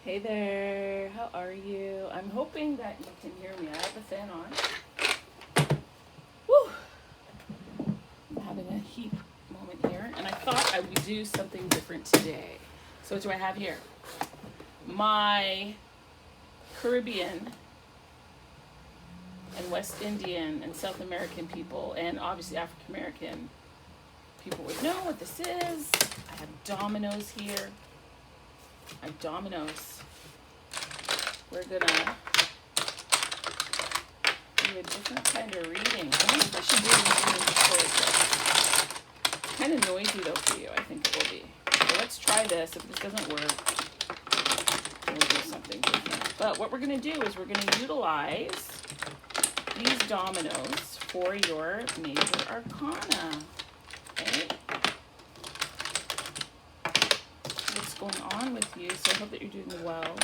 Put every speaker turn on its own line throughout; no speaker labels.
Hey there, how are you? I'm hoping that you can hear me. I have the fan on. Woo! I'm having a heat moment here, and I thought I would do something different today. So what do I have here? My Caribbean and West Indian and South American people, and obviously African American people would know what this is. I have dominoes here. I have dominoes. We're gonna do a different kind of reading. I wonder if I should do this reading before it's kind of noisy though for you. I think it will be. So let's try this. If this doesn't work, we'll do something different. But what we're gonna do is we're gonna utilize these dominoes for your major arcana. Okay? What's going on with you? So I hope that you're doing well.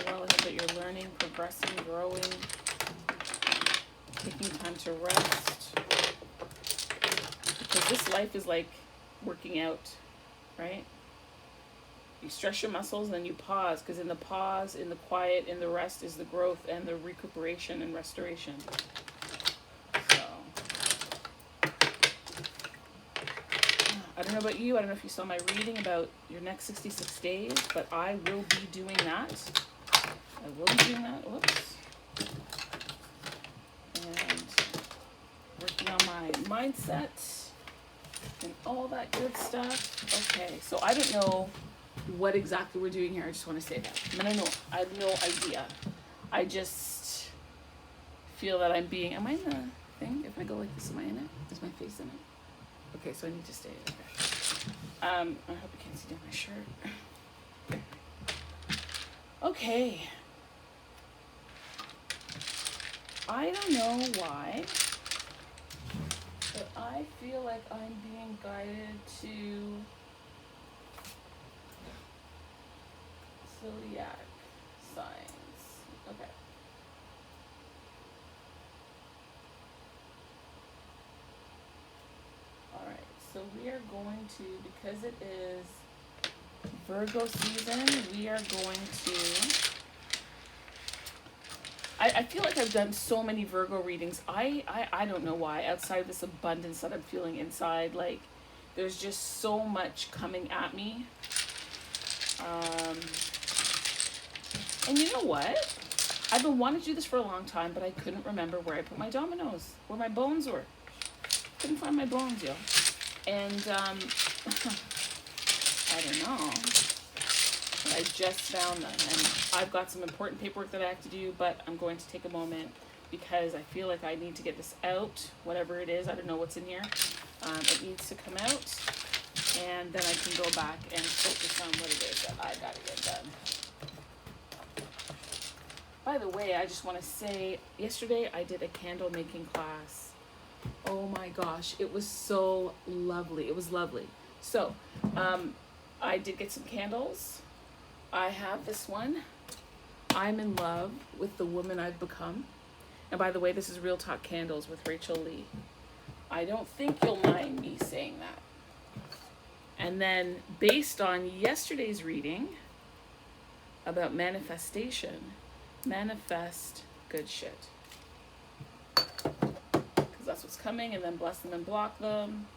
I hope that you're learning, progressing, growing, taking time to rest. Because this life is like working out, right? You stretch your muscles and then you pause, because in the pause, in the quiet, in the rest is the growth and the recuperation and restoration. So, I don't know about you, I don't know if you saw my reading about your next 66 days, but I will be doing that. Whoops. And working on my mindset and all that good stuff. Okay, so I don't know what exactly we're doing here. I just want to say that. I have no idea. I just feel that I'm being, am I in the thing? If I go like this, am I in it? Is my face in it? Okay, so I need to stay. Okay. I hope you can't see down my shirt. Okay. I don't know why, but I feel like I'm being guided to zodiac signs. Okay. Alright, so we are going to, because it is Virgo season, we are going to, I feel like I've done so many Virgo readings. I don't know why, outside of this abundance that I'm feeling inside, like there's just so much coming at me. And you know what? I've been wanting to do this for a long time, but I couldn't remember where I put my dominoes, where my bones were. Couldn't find my bones, yo. And I don't know. I just found them, and I've got some important paperwork that I have to do, but I'm going to take a moment because I feel like I need to get this out, whatever it is. I don't know what's in here. It needs to come out, and then I can go back and focus on what it is that I gotta get done. By the way, I just want to say, yesterday I did a candle making class. Oh my gosh, it was so lovely. It was lovely. So, I did get some candles. I have this one. I'm in love with the woman I've become. And by the way, this is Real Talk Candles with Rachel Lee. I don't think you'll mind me saying that. And then, based on yesterday's reading about manifestation, manifest good shit. Because that's what's coming, and then bless them and block them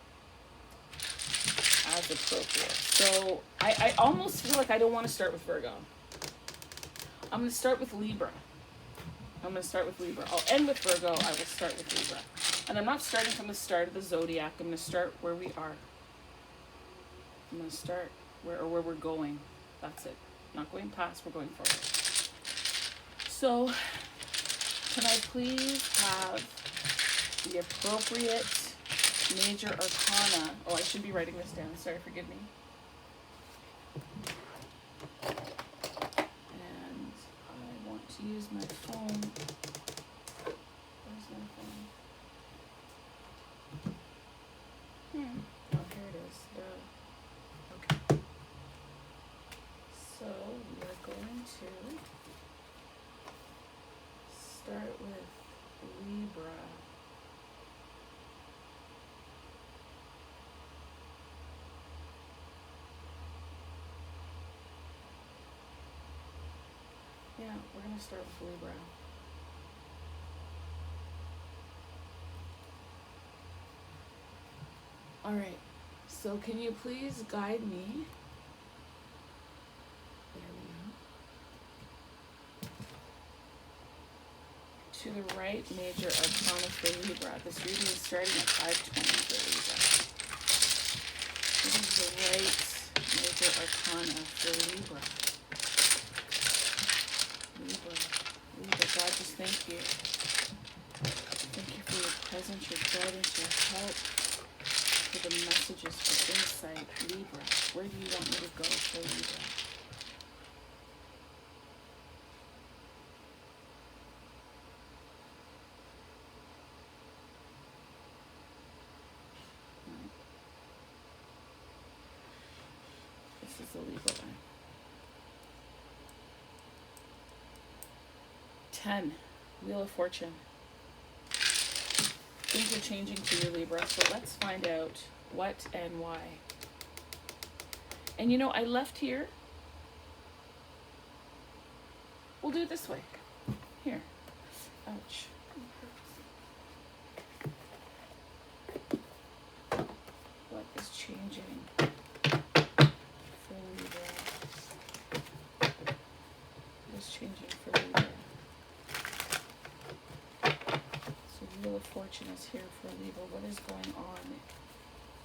as appropriate. So I almost feel like I don't want to start with Virgo. I'm going to start with Libra. I'll end with Virgo. I will start with Libra. And I'm not starting from the start of the zodiac. I'm going to start where we are. I'm going to start where we're going. That's it. Not going past, we're going forward. So, can I please have the appropriate major arcana? Oh, I should be writing this down. Sorry, forgive me. And I want to use my phone. Where's my phone? Oh, here it is. Okay. So, we are going to start with Libra. We're going to start with Libra. All right. So can you please guide me? There we go. To the right major arcana for Libra. This reading is starting at 5:20 for Libra. What is the right major arcana for Libra? Libra. God, just thank you. Thank you for your presence, your guidance, your help, for the messages, for insight. Libra, where do you want me to go for Libra? This is the Libra line. 10, Wheel of Fortune. Things are changing for you, Libra, so let's find out what and why. And you know, I left here. We'll do it this way. Here. Ouch. What is changing for Libra? What is changing for Libra? Wheel of Fortune is here for Libra. What is going on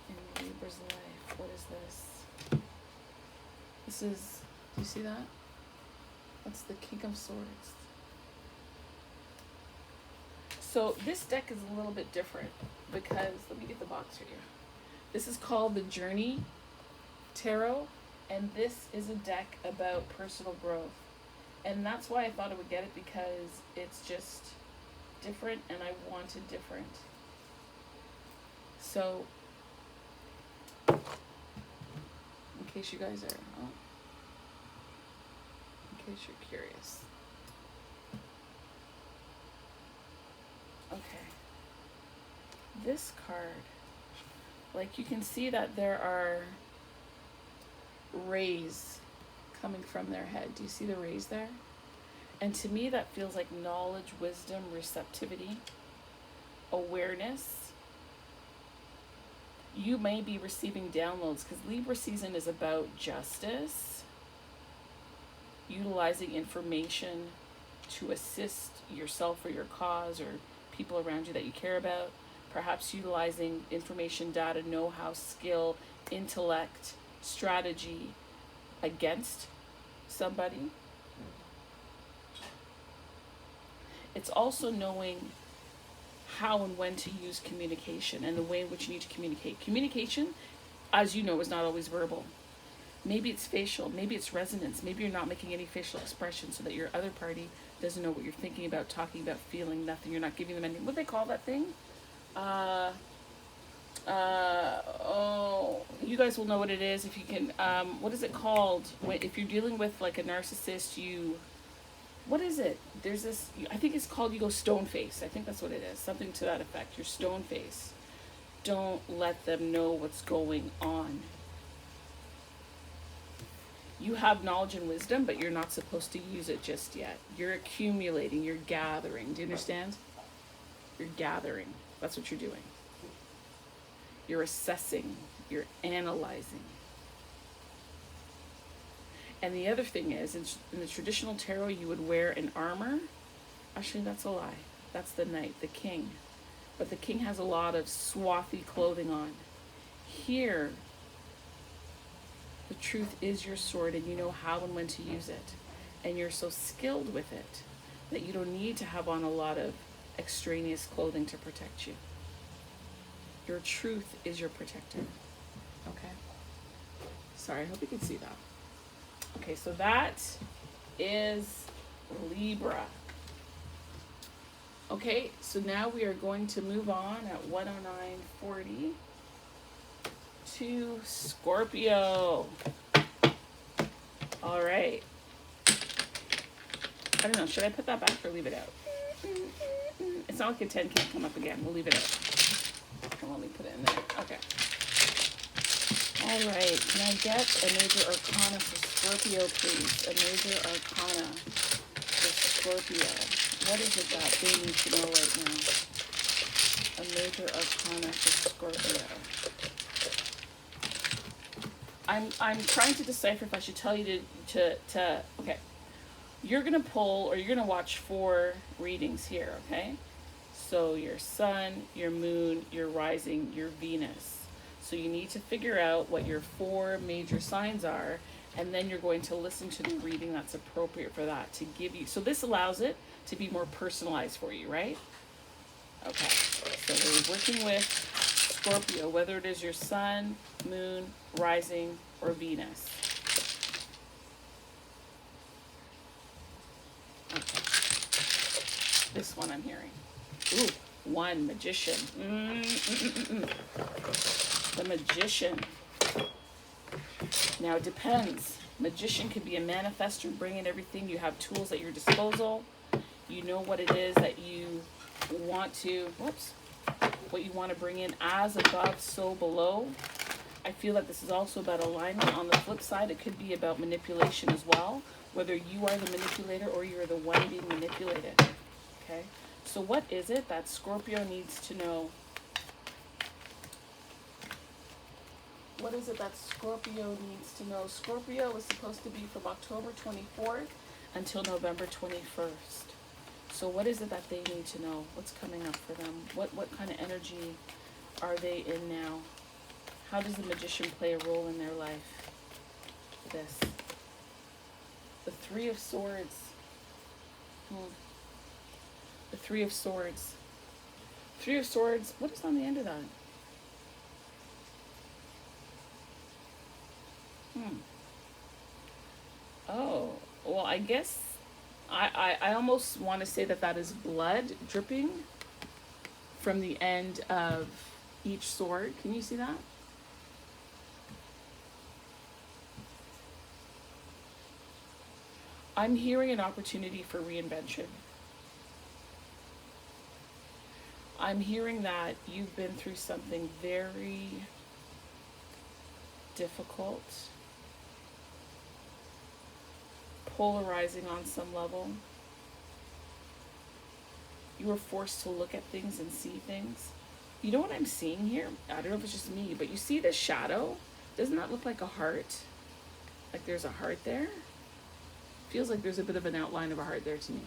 in Libra's life? What is this? This is, do you see that? That's the King of Swords. So this deck is a little bit different because, let me get the box for you. This is called the Journey Tarot, and this is a deck about personal growth. And that's why I thought I would get it, because it's just different, and I wanted different. So, in case you guys are, in case you're curious. Okay. This card, like you can see that there are rays coming from their head. Do you see the rays there? And to me, that feels like knowledge, wisdom, receptivity, awareness. You may be receiving downloads, because Libra season is about justice, utilizing information to assist yourself or your cause or people around you that you care about. Perhaps utilizing information, data, know-how, skill, intellect, strategy against somebody. It's also knowing how and when to use communication and the way in which you need to communicate. Communication, as you know, is not always verbal. Maybe it's facial, maybe it's resonance, maybe you're not making any facial expression so that your other party doesn't know what you're thinking about, talking about, feeling nothing. You're not giving them any, what do they call that thing? You guys will know what it is if you can, what is it called? If you're dealing with like a narcissist, what is it? There's this, I think it's called, you go stone face. I think that's what it is. Something to that effect. You're stone face. Don't let them know what's going on. You have knowledge and wisdom, but you're not supposed to use it just yet. You're accumulating. You're gathering. Do you understand? You're gathering. That's what you're doing. You're assessing. You're analyzing. And the other thing is, in the traditional tarot, you would wear an armor. Actually, that's a lie. That's the knight, the king. But the king has a lot of swathy clothing on. Here, the truth is your sword, and you know how and when to use it. And you're so skilled with it that you don't need to have on a lot of extraneous clothing to protect you. Your truth is your protector. Okay? Sorry, I hope you can see that. Okay, so that is Libra. Okay, so now we are going to move on at 109:40 to Scorpio. All right. I don't know, should I put that back or leave it out? It's not like a 10 can't come up again. We'll leave it out. Come on, let me put it in there. Okay. All right, can I get a major arcana for Scorpio, please? A major arcana for Scorpio. What is it that they need to know right now? A major arcana for Scorpio. I'm trying to decipher if I should tell you to okay. You're gonna pull, or you're gonna watch 4 readings here, okay? So your sun, your moon, your rising, your Venus. So you need to figure out what your 4 major signs are, and then you're going to listen to the reading that's appropriate for that to give you. So this allows it to be more personalized for you, right? Okay, so we're working with Scorpio, whether it is your sun, moon, rising, or Venus. Okay. This one I'm hearing. Ooh, 1, Magician. The Magician. Now it depends. Magician can be a manifestor, bringing everything. You have tools at your disposal. You know what it is that you want to, what you want to bring in. As above, so below. I feel that this is also about alignment. On the flip side, it could be about manipulation as well, whether you are the manipulator or you're the one being manipulated. Okay, so what is it that Scorpio needs to know? What is it that Scorpio needs to know? Scorpio is supposed to be from October 24th until November 21st. So what is it that they need to know? What's coming up for them? What kind of energy are they in now? How does the Magician play a role in their life? This. The 3 of Swords. The 3 of Swords. 3 of Swords. What is on the end of that? Oh, well, I guess I almost want to say that is blood dripping from the end of each sword. Can you see that? I'm hearing an opportunity for reinvention. I'm hearing that you've been through something very difficult, polarizing on some level. You were forced to look at things and see things. You know what I'm seeing here? I don't know if it's just me, but you see the shadow? Doesn't that look like a heart? Like there's a heart there? Feels like there's a bit of an outline of a heart there to me.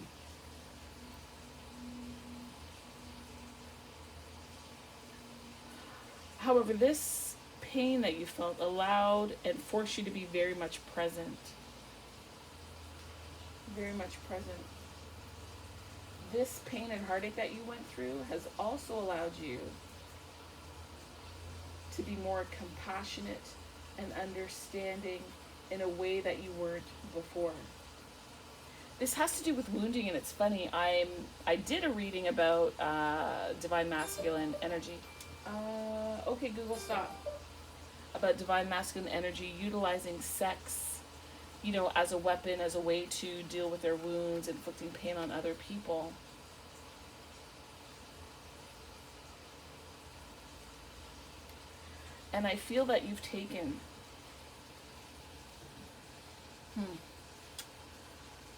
However, this pain that you felt allowed and forced you to be very much present. Very much present. This pain and heartache that you went through has also allowed you to be more compassionate and understanding in a way that you weren't before. This has to do with wounding, and it's funny. I did a reading about divine masculine energy. Okay, Google, stop. About divine masculine energy, utilizing sex, you know, as a weapon, as a way to deal with their wounds, inflicting pain on other people. And I feel that you've taken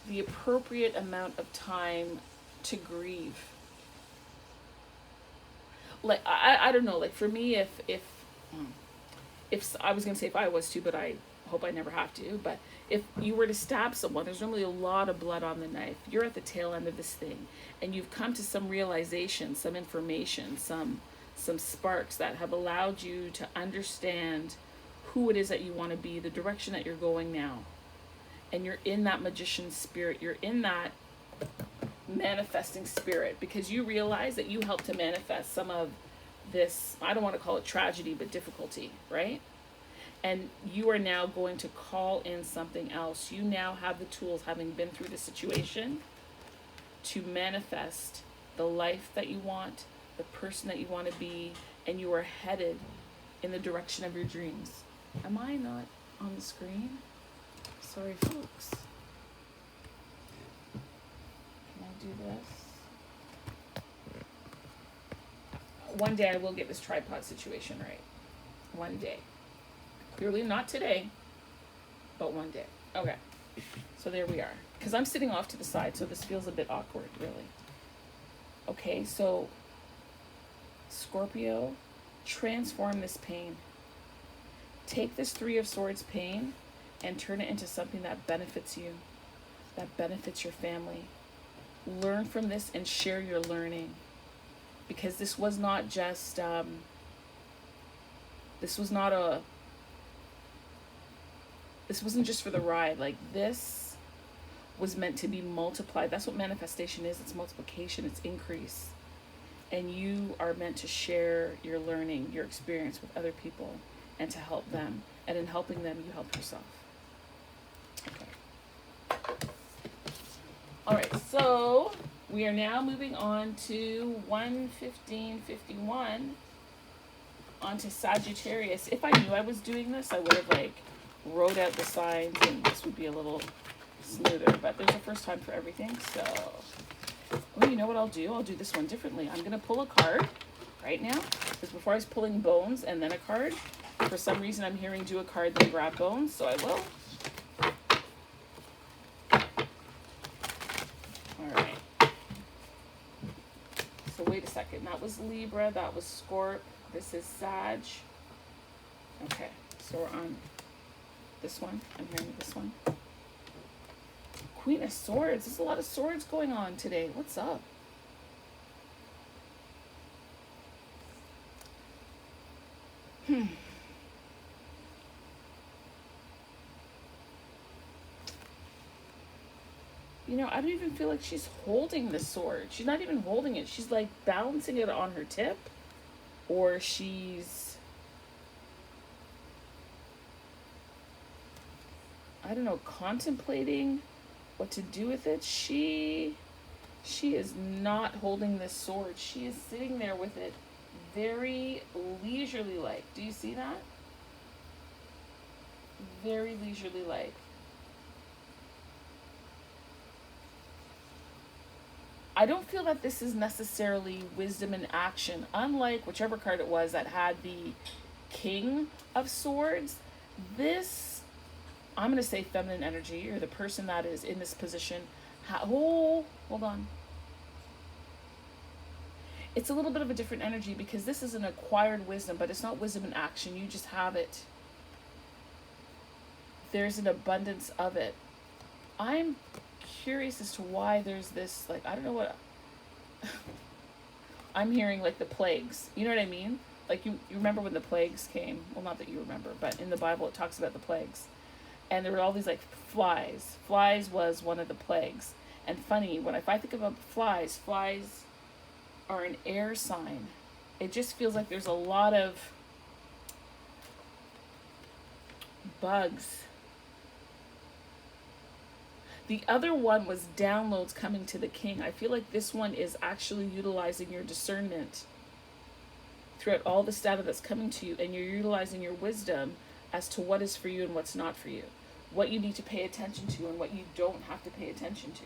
the appropriate amount of time to grieve. Like, I don't know, like for me, if I was going to say if I was to, but I hope I never have to, but if you were to stab someone, there's normally a lot of blood on the knife. You're at the tail end of this thing, and you've come to some realization, some information, some sparks that have allowed you to understand who it is that you want to be, the direction that you're going now. And you're in that magician spirit. You're in that manifesting spirit because you realize that you helped to manifest some of this, I don't want to call it tragedy, but difficulty, right? And you are now going to call in something else. You now have the tools, having been through the situation, to manifest the life that you want, the person that you want to be, and you are headed in the direction of your dreams. Am I not on the screen? Sorry, folks. Can I do this? One day I will get this tripod situation right. One day. Clearly not today, but one day. Okay. So there we are. Because I'm sitting off to the side, so this feels a bit awkward, really. Okay, so Scorpio, transform this pain. Take this Three of Swords pain and turn it into something that benefits you, that benefits your family. Learn from this and share your learning. Because this was not just, this wasn't just for the ride. Like, this was meant to be multiplied. That's what manifestation is. It's multiplication, it's increase. And you are meant to share your learning, your experience with other people, and to help them. And in helping them, you help yourself. Okay. All right, so we are now moving on to 1:15:51 onto Sagittarius. If I knew I was doing this, I would have like wrote out the signs and this would be a little smoother, but there's a first time for everything. So, oh, you know what I'll do? I'll do this one differently. I'm going to pull a card right now, because before I was pulling bones and then a card. For some reason, I'm hearing do a card, then grab bones, so I will. All right. So wait a second. That was Libra. That was Scorp. This is Sag. Okay. So we're on this one. I'm hearing this one. Queen of Swords. There's a lot of swords going on today. What's up? You know, I don't even feel like she's holding the sword. She's not even holding it. She's like balancing it on her tip. Or she's, I don't know, contemplating what to do with it. She is not holding this sword. She is sitting there with it very leisurely like. Do you see that? Very leisurely like. I don't feel that this is necessarily wisdom in action, unlike whichever card it was that had the King of Swords. This, I'm going to say feminine energy, or the person that is in this position. Hold on. It's a little bit of a different energy because this is an acquired wisdom, but it's not wisdom in action. You just have it. There's an abundance of it. I'm curious as to why there's this, like, I don't know what I'm hearing, like the plagues, you know what I mean? Like you remember when the plagues came? Well, not that you remember, but in the Bible it talks about the plagues, and there were all these like flies was one of the plagues. And funny, when if I think about flies are an air sign. It just feels like there's a lot of bugs. The other one was downloads coming to the king. I feel like this one is actually utilizing your discernment throughout all this data that's coming to you, and you're utilizing your wisdom as to what is for you and what's not for you, what you need to pay attention to and what you don't have to pay attention to.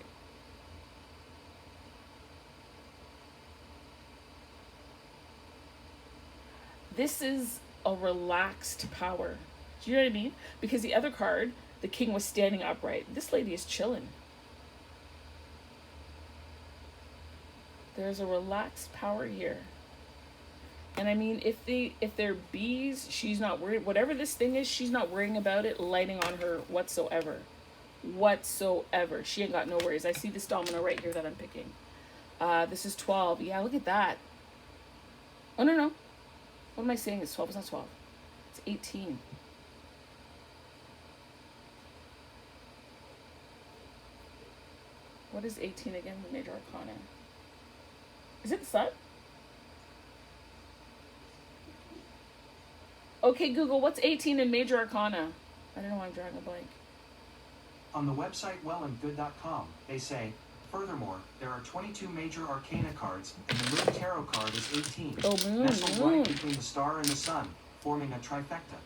This is a relaxed power. Do you know what I mean? Because the other card, the king, was standing upright. This lady is chilling. There's a relaxed power here. And I mean, if they're bees, she's not worried. Whatever this thing is, she's not worrying about it lighting on her whatsoever. Whatsoever. She ain't got no worries. I see this domino right here that I'm picking. This is 12. Yeah, look at that. Oh, no. What am I saying? It's 12. It's not 12. It's 18. What is 18 again? The major arcana. Is it the sun? Okay, Google, what's 18 in major arcana? I don't know why I'm drawing a blank.
On the website wellandgood.com, they say, furthermore, there are 22 major arcana cards, and the Moon Tarot card is 18.
Oh, moon.
Nestled right between the star and the sun, forming a trifecta.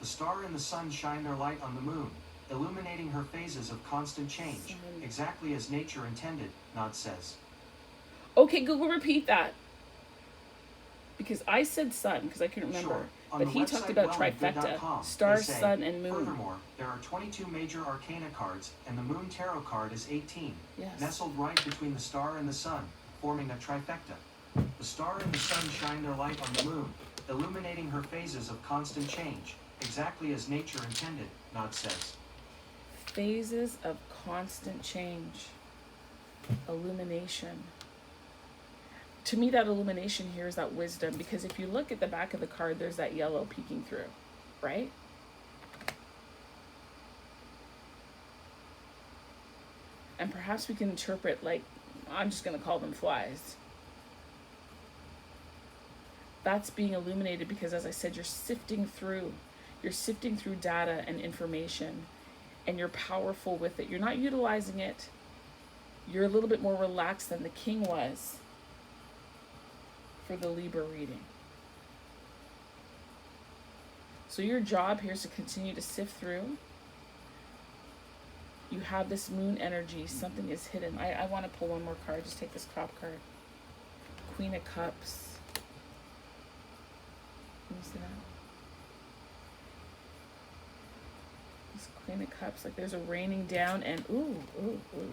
The star and the sun shine their light on the moon, illuminating her phases of constant change, exactly as nature intended, Nod says.
Okay, Google, repeat that. Because I said sun, because I couldn't remember.
Sure. On
But
the
he
website
talked about trifecta,
wellandgood.com,
star,
they say,
sun, and moon.
Furthermore, there are 22 major arcana cards, and the Moon Tarot card is 18,
Yes.
nestled right between the star and the sun, forming a trifecta. The star and the sun shine their light on the moon, illuminating her phases of constant change, exactly as nature intended, Nod says.
Phases of constant change. Illumination. To me, that illumination here is that wisdom, because if you look at the back of the card, there's that yellow peeking through, right? And perhaps we can interpret, like, I'm just going to call them flies. That's being illuminated because, as I said, you're sifting through data and information, and you're powerful with it. You're not utilizing it. You're a little bit more relaxed than the king was for the Libra reading. So your job here is to continue to sift through. You have this moon energy. Something is hidden. I want to pull one more card. Just take this top card. Queen of Cups. Can you see that? This Queen of Cups. Like there's a raining down and ooh,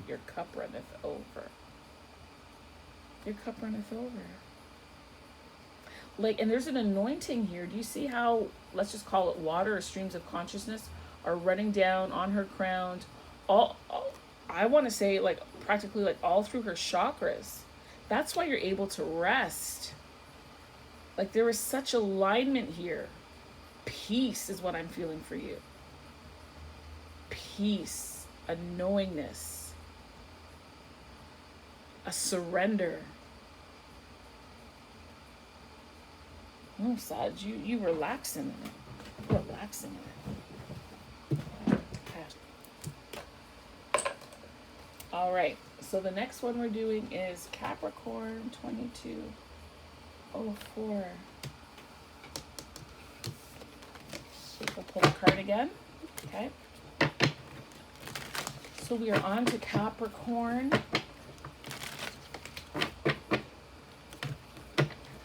your cup runneth over. Your cup runneth over. Like, and there's an anointing here. Do you see how, let's just call it water or streams of consciousness are running down on her crown, all I want to say, like, practically, like, all through her chakras. That's why you're able to rest. Like, there is such alignment here. Peace is what I'm feeling for you. Peace, a knowingness, a surrender. Oh, Sag, you relaxing in it. Relaxing in it. Okay. All right. So the next one we're doing is Capricorn 2204. We'll pull the card again. Okay. So we are on to Capricorn.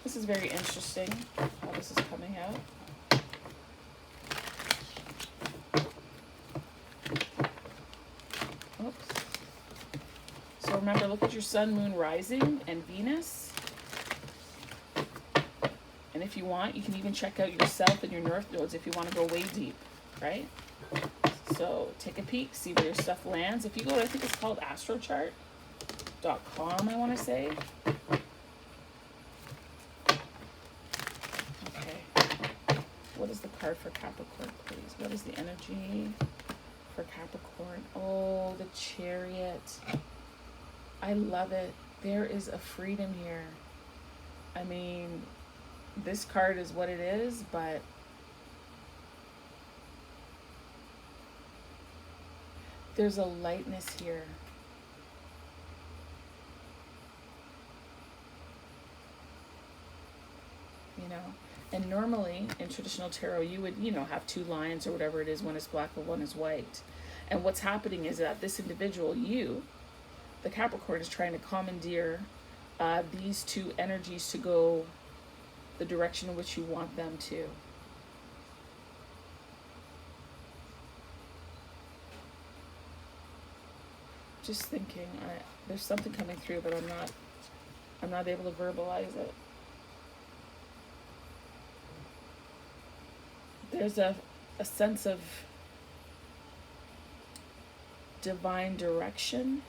This is very interesting how this is coming out. Oops. So remember, look at your sun, moon, rising, and Venus. And if you want, you can even check out your south and your north nodes if you want to go way deep, right? So take a peek, see where your stuff lands. If you go to, I think it's called astrochart.com, I want to say. What is the card for Capricorn, please? What is the energy for Capricorn? Oh, the Chariot. I love it. There is a freedom here. I mean, this card is what it is, but there's a lightness here. You know? And normally, in traditional tarot, you would, have two lines or whatever it is. One is black and one is white. And what's happening is that this individual, you, the Capricorn, is trying to commandeer these two energies to go the direction in which you want them to. Just thinking, there's something coming through, but I'm not able to verbalize it. There's a sense of divine direction.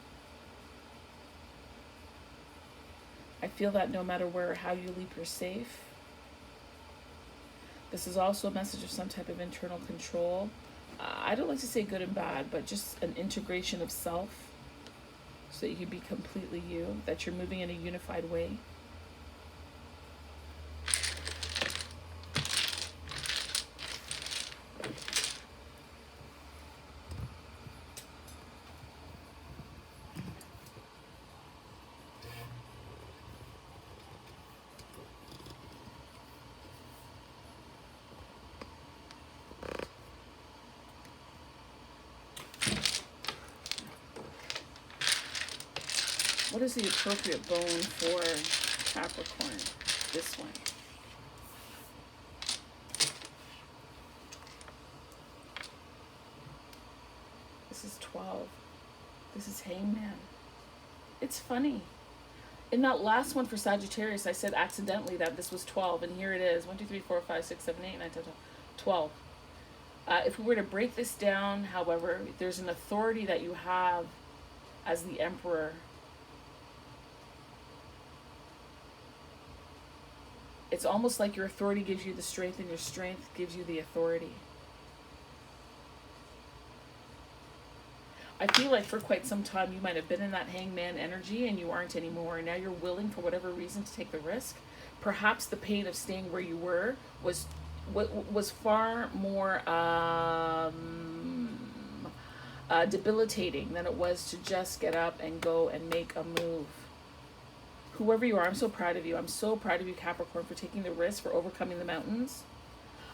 I feel that no matter where or how you leap, you're safe. This is also a message of some type of internal control. I don't like to say good and bad, but just an integration of self so that you can be completely you, that you're moving in a unified way. What is the appropriate bone for Capricorn? This one. This is 12. This is Hangman. It's funny. In that last one for Sagittarius, I said accidentally that this was 12, and here it is. 1, 2, 3, 4, 5, 6, 7, 8, 9, 10, 12. If we were to break this down, however, there's an authority that you have as the Emperor. It's almost like your authority gives you the strength, and your strength gives you the authority. I feel like for quite some time you might have been in that Hangman energy and you aren't anymore. And now you're willing, for whatever reason, to take the risk. Perhaps the pain of staying where you were was far more debilitating than it was to just get up and go and make a move. Whoever you are, I'm so proud of you. I'm so proud of you, Capricorn, for taking the risk, for overcoming the mountains.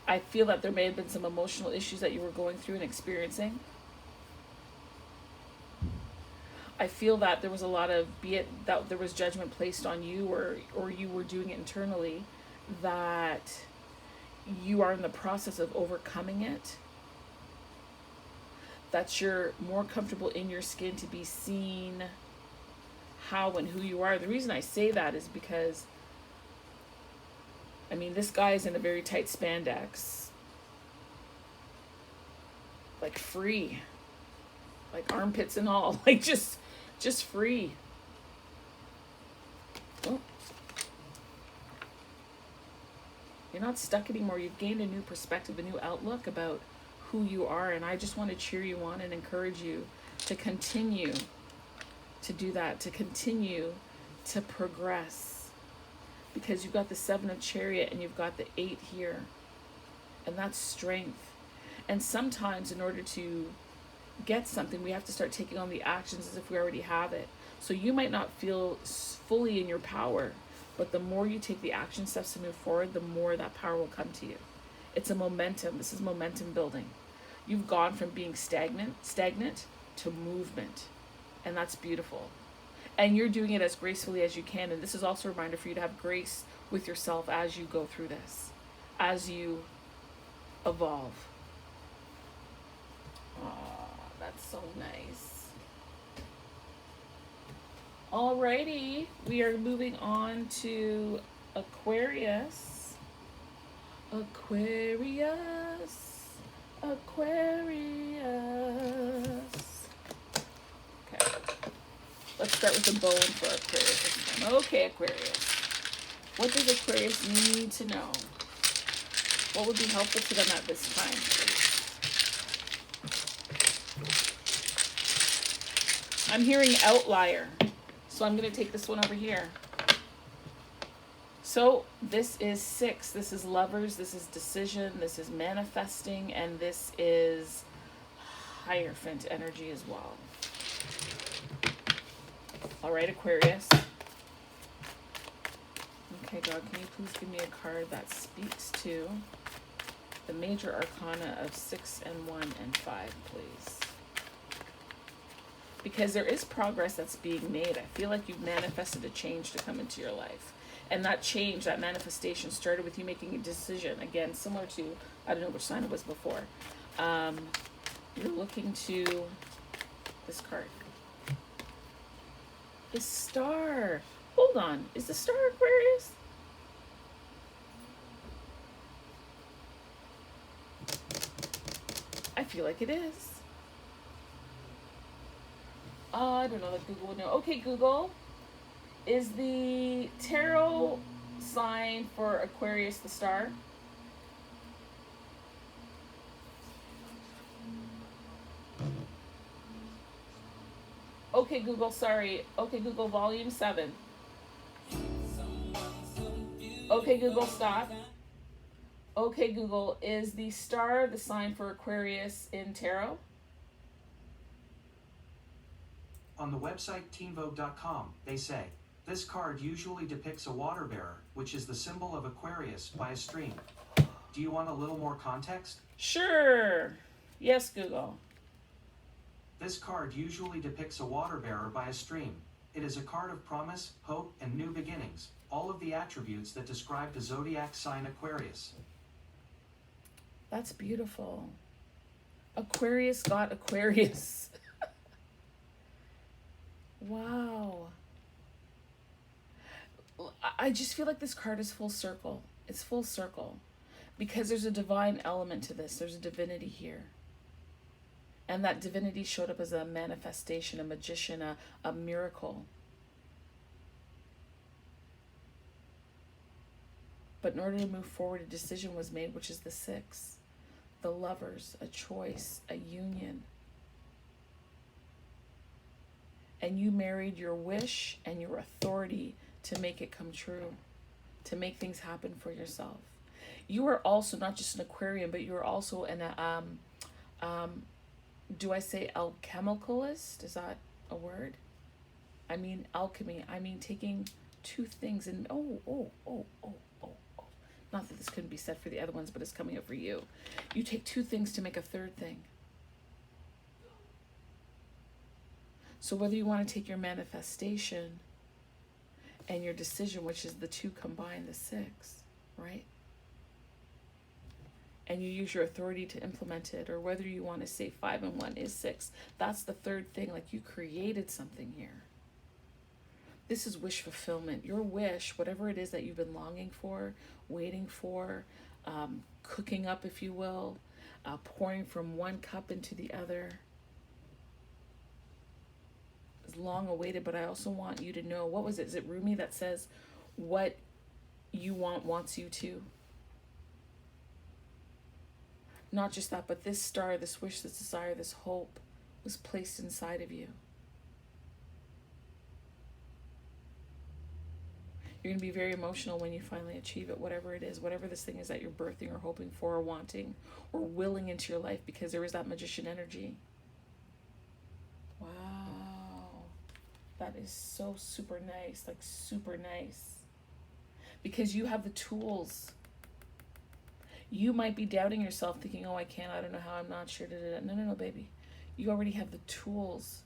I feel that there may have been some emotional issues that you were going through and experiencing. I feel that there was a lot of, be it that there was judgment placed on you, or you were doing it internally, that you are in the process of overcoming it. That you're more comfortable in your skin to be seen how and who you are. The reason I say that is because, I mean, this guy is in a very tight spandex. Like free. Like armpits and all. Like just free. Oh. You're not stuck anymore. You've gained a new perspective, a new outlook about who you are. And I just want to cheer you on and encourage you to continue to do that, to continue to progress. Because you've got the 7 of Chariot and you've got the 8 here. And that's strength. And sometimes in order to get something, we have to start taking on the actions as if we already have it. So you might not feel fully in your power, but the more you take the action steps to move forward, the more that power will come to you. It's a momentum. This is momentum building. You've gone from being stagnant to movement, and that's beautiful. And you're doing it as gracefully as you can. And this is also a reminder for you to have grace with yourself as you go through this, as you evolve. That's so nice. Alrighty, we are moving on to Aquarius. Aquarius. Okay. Let's start with the bone for Aquarius this time. Okay, Aquarius. What does Aquarius need to know? What would be helpful to them at this time, please? I'm hearing outlier, so I'm going to take this one over here. So this is 6. This is lovers. This is decision. This is manifesting. And this is Hierophant energy as well. All right, Aquarius. Okay, God, can you please give me a card that speaks to the major arcana of 6 and 1 and 5, please? Because there is progress that's being made. I feel like you've manifested a change to come into your life. And that change, that manifestation started with you making a decision. Again, similar to, I don't know which sign it was before. You're looking to this card. The Star. Hold on. Is the Star Aquarius? I feel like it is. I don't know that Google would know. Okay, Google. Is the tarot sign for Aquarius the Star? Okay, Google, sorry. Okay, Google, volume 7. Okay, Google, stop. Okay, Google, is the Star the sign for Aquarius in tarot?
On the website teenvogue.com, they say, this card usually depicts a water bearer, which is the symbol of Aquarius, by a stream. Do you want a little more context?
Sure. Yes, Google.
This card usually depicts a water bearer by a stream. It is a card of promise, hope, and new beginnings, all of the attributes that describe the zodiac sign Aquarius.
That's beautiful. Aquarius got Aquarius. Wow. I just feel like this card is full circle. It's full circle. Because there's a divine element to this. There's a divinity here. And that divinity showed up as a manifestation, a magician, a miracle. But in order to move forward, a decision was made, which is the 6. The Lovers, a choice, a union. And you married your wish and your authority to make it come true, to make things happen for yourself. You are also not just an Aquarian, but you are also an do I say alchemicalist? Is that a word? I mean alchemy. I mean taking two things and not that this couldn't be said for the other ones, but it's coming up for you. You take two things to make a third thing. So whether you want to take your manifestation and your decision, which is the 2 combined, the 6, right? And you use your authority to implement it, or whether you want to say 5 and 1 is 6. That's the third thing, like you created something here. This is wish fulfillment. Your wish, whatever it is that you've been longing for, waiting for, cooking up, if you will, pouring from one cup into the other, is long awaited. But I also want you to know, what was it? Is it Rumi that says, what you want wants you to? Not just that, but this star, this wish, this desire, this hope was placed inside of you. You're going to be very emotional when you finally achieve it, whatever it is, whatever this thing is that you're birthing or hoping for or wanting or willing into your life, because there is that magician energy. Wow. That is so super nice, like super nice. Because you have the tools. You might be doubting yourself, thinking, oh, I can't, I don't know how, I'm not sure. No, baby. You already have the tools.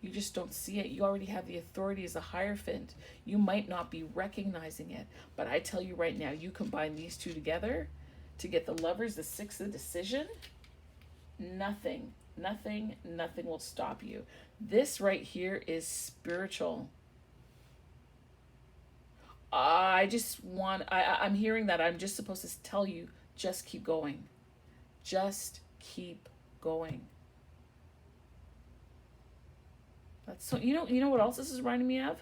You just don't see it. You already have the authority as a Hierophant. You might not be recognizing it, but I tell you right now, you combine these two together to get the Lovers, the 6, the decision. Nothing will stop you. This right here is spiritual. I'm hearing that I'm just supposed to tell you, just keep going. Just keep going. That's so, you know what else this is reminding me of?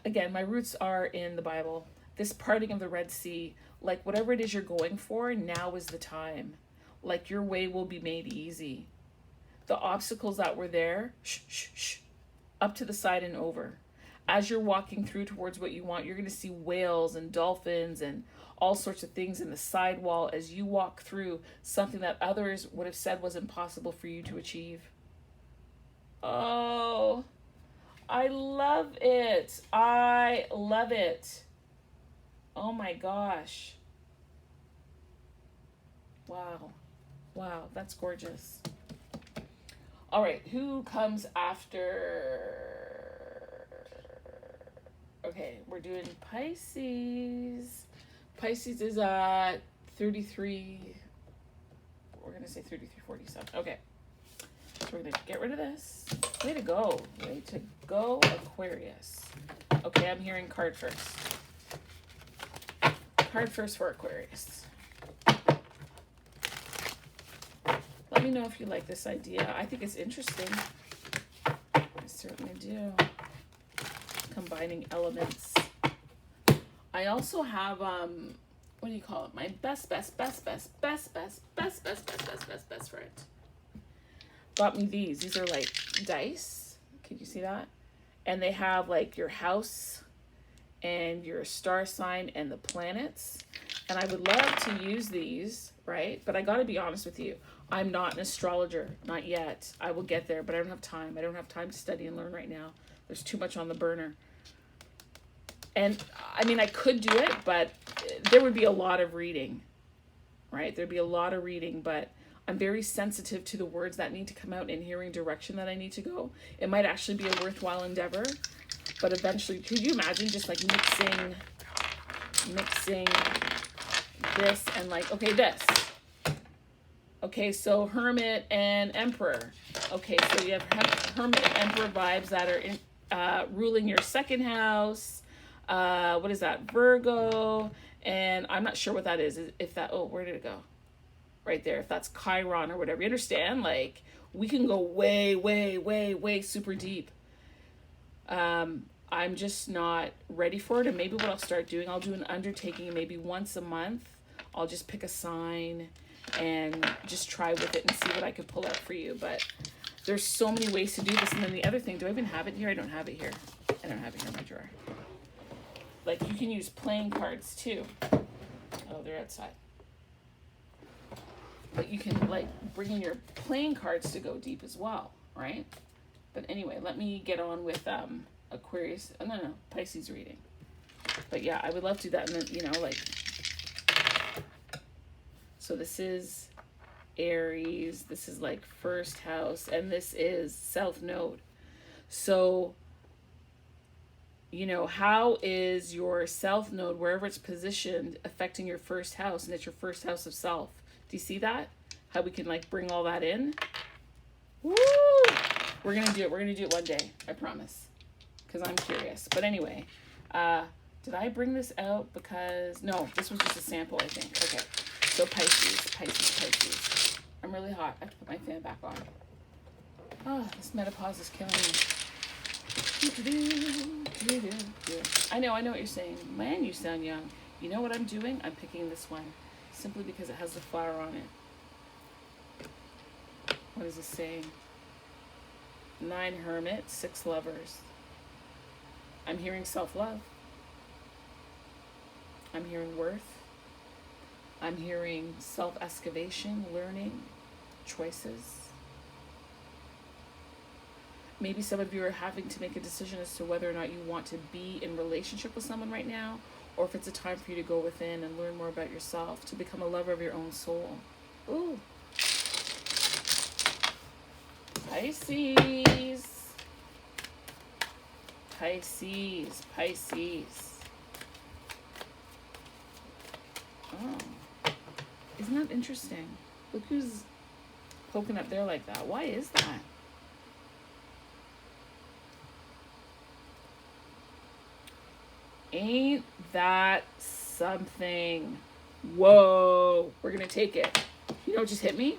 Again, my roots are in the Bible. This parting of the Red Sea, like whatever it is you're going for, now is the time. Like your way will be made easy. The obstacles that were there, up to the side and over. As you're walking through towards what you want, you're going to see whales and dolphins and all sorts of things in the sidewall as you walk through something that others would have said was impossible for you to achieve. Oh, I love it. I love it. Oh my gosh. Wow, that's gorgeous. All right, who comes after? Okay, we're doing Pisces. Pisces is at 33. We're going to say 3347. Okay. So we're going to get rid of this. Way to go. Way to go, Aquarius. Okay, I'm hearing card first. Card first for Aquarius. Let me know if you like this idea. I think it's interesting. I certainly do. Combining elements. I also have, what do you call it? My best friend. Got me these. These are like dice. Can you see that? And they have like your house and your star sign and the planets. And I would love to use these, right? But I got to be honest with you. I'm not an astrologer. Not yet. I will get there, but I don't have time. I don't have time to study and learn right now. There's too much on the burner. And I mean, I could do it, but there would be a lot of reading, right? There'd be a lot of reading, but I'm very sensitive to the words that need to come out and hearing direction that I need to go. It might actually be a worthwhile endeavor, but eventually, could you imagine just like mixing this and like, okay, this. Okay, so Hermit and Emperor. Okay, so you have Hermit and Emperor vibes that are in, ruling your second house. What is that? Virgo. And I'm not sure what that is. If that, oh, where did it go? Right there. If that's Chiron or whatever. You understand? Like, we can go way, way, way, way super deep. I'm just not ready for it. And maybe what I'll start doing, I'll do an undertaking maybe once a month. I'll just pick a sign and just try with it and see what I can pull out for you. But there's so many ways to do this. And then the other thing, do I even have it here? I don't have it here. I don't have it here in my drawer. Like, you can use playing cards too. Oh, they're outside. But you can, like, bring in your playing cards to go deep as well, right? But anyway, let me get on with Aquarius. Oh, no, Pisces reading. But yeah, I would love to do that. And then, you know, like, so this is Aries. This is like first house. And this is South Node. So, you know, how is your South Node, wherever it's positioned, affecting your first house? And it's your first house of self. Do you see that? How we can, like, bring all that in? Woo! We're going to do it. We're going to do it one day. I promise. Because I'm curious. But anyway, did I bring this out because... No, this was just a sample, I think. Okay. So Pisces. I'm really hot. I have to put my fan back on. Oh, this menopause is killing me. I know what you're saying. Man, you sound young. You know what I'm doing? I'm picking this one. Simply because it has the flower on it. What is it saying? 9 Hermit, 6 Lovers. I'm hearing self-love. I'm hearing worth. I'm hearing self-excavation, learning, choices. Maybe some of you are having to make a decision as to whether or not you want to be in relationship with someone right now, or if it's a time for you to go within and learn more about yourself, to become a lover of your own soul. Ooh. Pisces. Oh. Isn't that interesting? Look who's poking up there like that. Why is that? Ain't that something? Whoa. We're going to take it. You know what just hit me?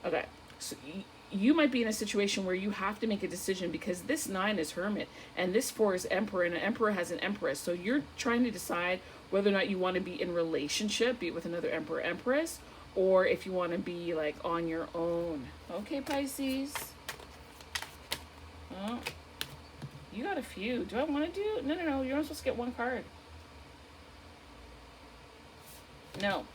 Okay. So you might be in a situation where you have to make a decision because this 9 is Hermit and this 4 is Emperor, and an Emperor has an Empress. So you're trying to decide whether or not you want to be in relationship, be it with another Emperor, Empress, or if you want to be like on your own. Okay, Pisces. Oh. You got a few. Do I want to do? No. You're not supposed to get one card. No.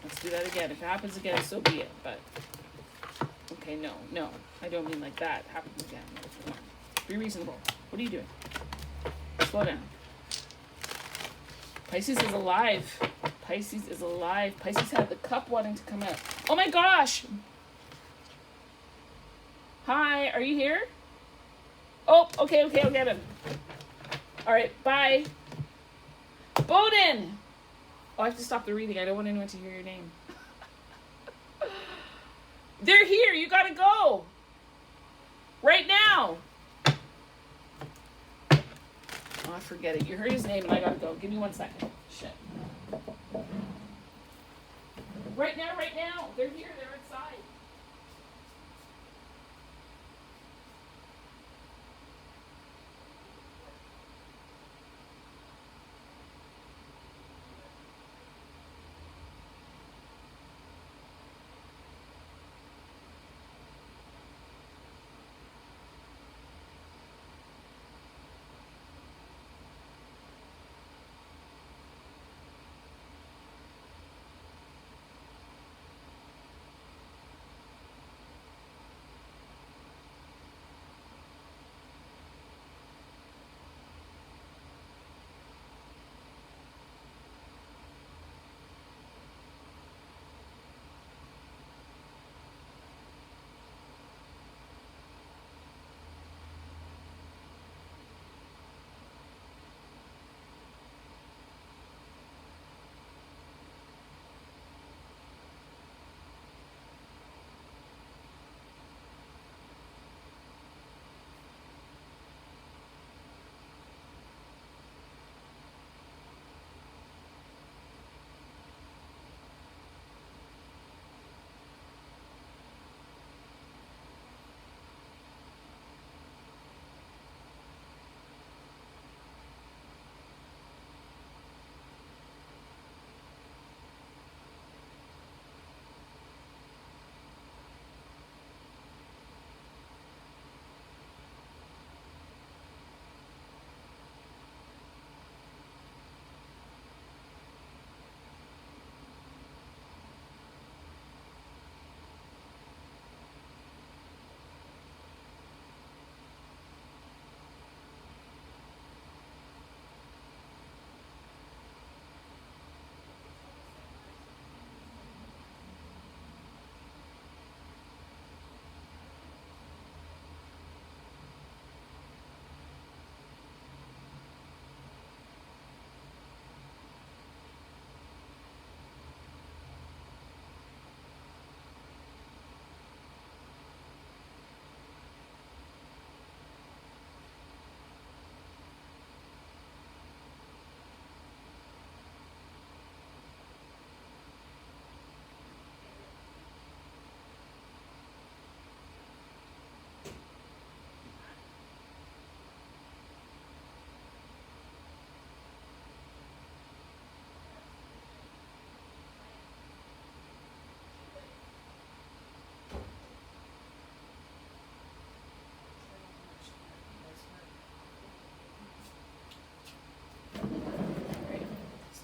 Let's do that again. If it happens again, so be it. But, okay, no. I don't mean like that. It happens again. No, come on. Be reasonable. What are you doing? Slow down. Pisces is alive. Pisces had the cup wanting to come out. Oh my gosh! Hi, are you here? Oh, okay, I'll get him. All right, bye. Bowden! Oh, I have to stop the reading. I don't want anyone to hear your name. They're here. You gotta go. Right now. Oh, forget it. You heard his name and I gotta go. Give me 1 second. Shit. Right now. They're here. They're inside.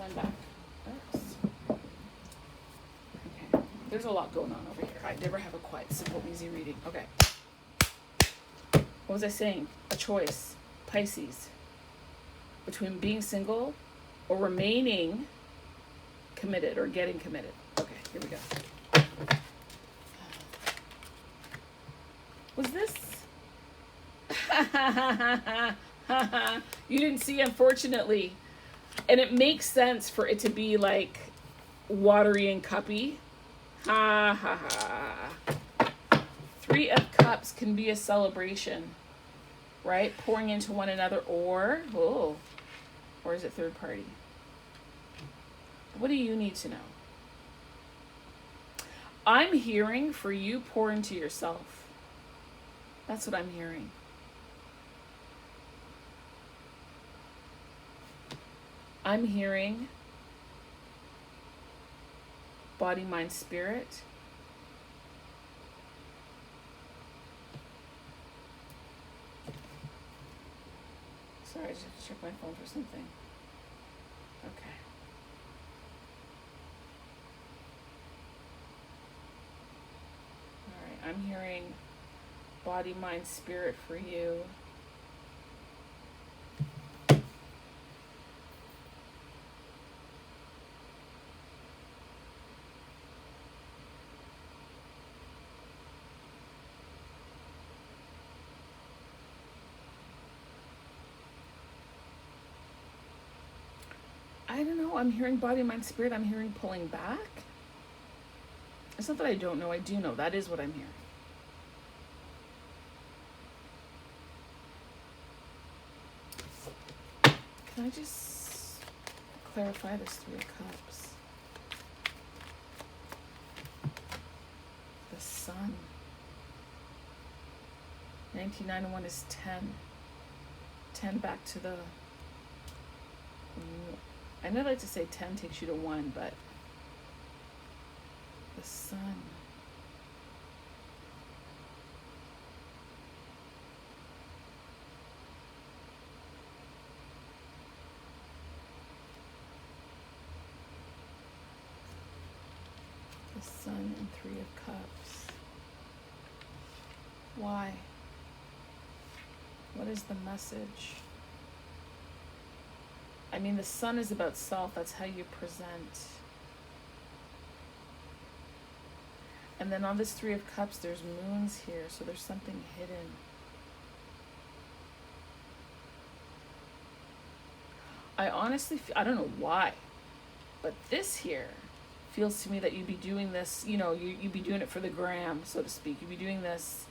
stand back. Oops. Okay. There's a lot going on over here. I never have a quiet, simple, easy reading. Okay. What was I saying? A choice. Pisces. Between being single or remaining committed or getting committed. Okay, here we go. Was this? You didn't see, unfortunately. And it makes sense for it to be like watery and cuppy. Ha ha ha. 3 of Cups can be a celebration, right? Pouring into one another, or is it third party? What do you need to know? I'm hearing for you, pour into yourself. That's what I'm hearing. I'm hearing body, mind, spirit. Sorry, I just have to check my phone for something. Okay. All right, I'm hearing body, mind, spirit for you. I don't know. I'm hearing body, mind, spirit. I'm hearing pulling back. It's not that I don't know. I do know. That is what I'm hearing. Can I just clarify this 3 of Cups? The Sun. 19 and 1 is 10. 10 back to the... I know I like to say 10 takes you to 1, but the Sun. The Sun and 3 of Cups. Why? What is the message? I mean, the Sun is about self. That's how you present. And then on this 3 of Cups, there's moons here. So there's something hidden. I honestly, I don't know why, but this here feels to me that you'd be doing this, you know, you'd be doing it for the gram, so to speak. You'd be doing this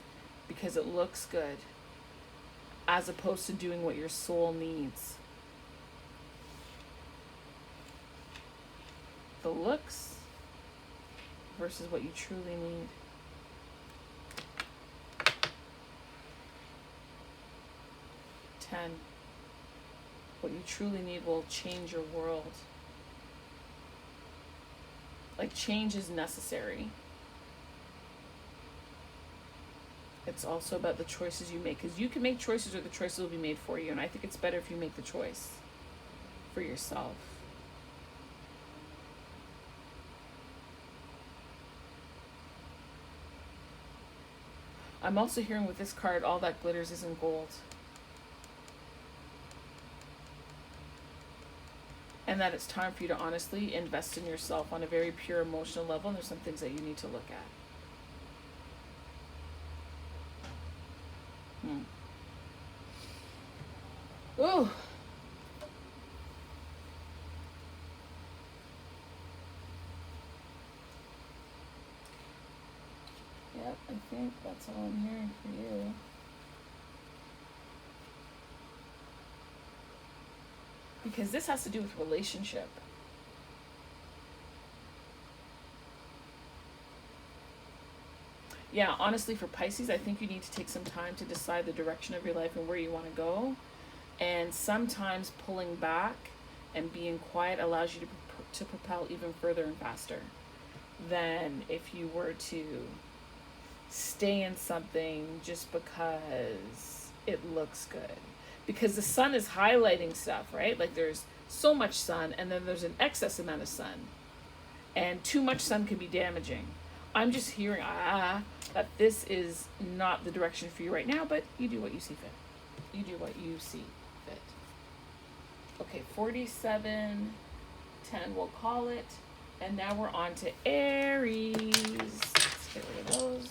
because it looks good, as opposed to doing what your soul needs. The looks versus what you truly need. Ten. What you truly need will change your world. Like, change is necessary. It's also about the choices you make, because you can make choices or the choices will be made for you, and I think it's better if you make the choice for yourself. I'm also hearing with this card, all that glitters isn't gold. And that it's time for you to honestly invest in yourself on a very pure emotional level. And there's some things that you need to look at. Ooh. Yep, I think that's all I'm hearing for you. Because this has to do with relationship. Yeah, honestly, for Pisces, I think you need to take some time to decide the direction of your life and where you want to go. And sometimes pulling back and being quiet allows you to propel even further and faster than if you were to stay in something just because it looks good. Because the Sun is highlighting stuff, right? Like there's so much sun, and then there's an excess amount of sun. And too much sun can be damaging. I'm just hearing, that this is not the direction for you right now, but you do what you see fit. You do what you see fit. Okay, 47, 10, we'll call it. And now we're on to Aries. Let's get rid of those.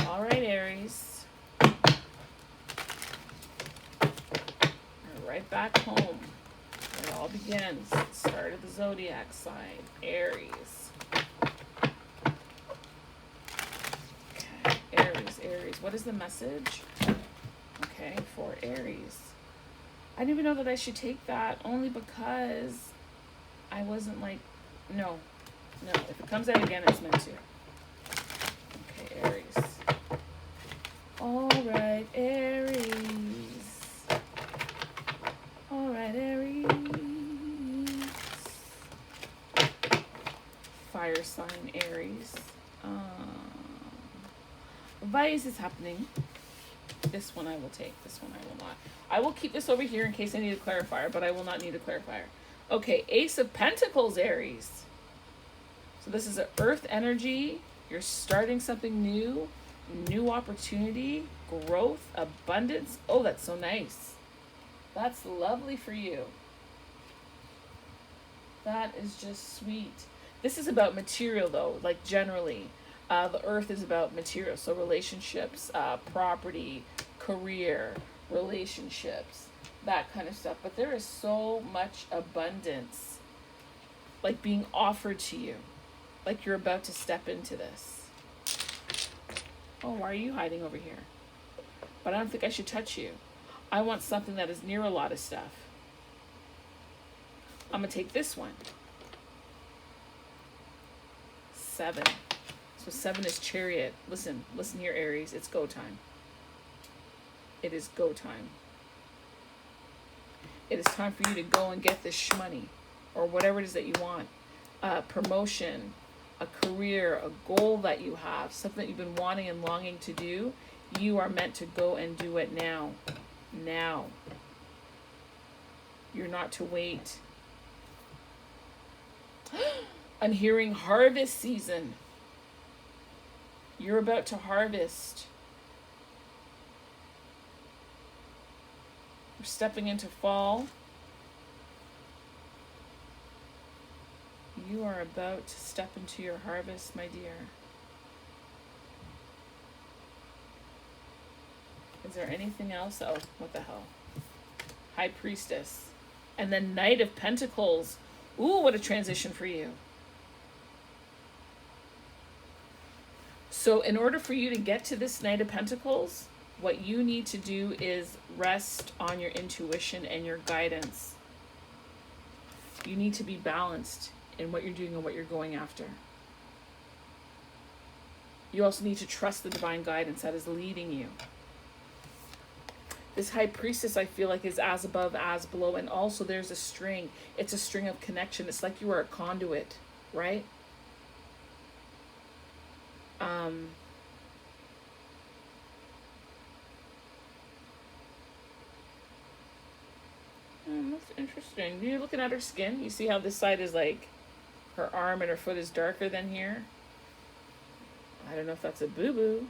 All right, Aries. We're right back home. Where it all begins. Start of the zodiac sign, Aries. Okay, Aries. What is the message? Okay, for Aries. I didn't even know that I should take that, only because I wasn't like, no. If it comes out again, it's meant to. Okay, Aries. All right, Aries. Fire sign, Aries. Vice is happening. This one I will take. This one I will not. I will keep this over here in case I need a clarifier, but I will not need a clarifier. Okay, Ace of Pentacles, Aries. So this is an earth energy. You're starting something new. New opportunity, growth, abundance. Oh, that's so nice. That's lovely for you. That is just sweet. This is about material, though, like generally. The earth is about material. So relationships, property, career, relationships, that kind of stuff. But there is so much abundance, like being offered to you. Like you're about to step into this. Oh, why are you hiding over here? But I don't think I should touch you. I want something that is near a lot of stuff. I'm going to take this one. 7. So 7 is chariot. Listen here, Aries. It's go time. It is go time. It is time for you to go and get this shmoney or whatever it is that you want. Promotion, a career, a goal that you have, something that you've been wanting and longing to do. You are meant to go and do it now. Now. You're not to wait. I'm hearing harvest season. You're about to harvest. We're stepping into fall. You are about to step into your harvest, my dear. Is there anything else? Oh, what the hell? High Priestess. And then Knight of Pentacles. Ooh, what a transition for you. So in order for you to get to this Knight of Pentacles, what you need to do is rest on your intuition and your guidance. You need to be balanced in what you're doing and what you're going after. You also need to trust the divine guidance that is leading you. This High Priestess, I feel like, is as above, as below. And also there's a string. It's a string of connection. It's like you are a conduit, right? That's interesting. You're looking at her skin. You see how this side is like her arm and her foot is darker than here? I don't know if that's a boo-boo.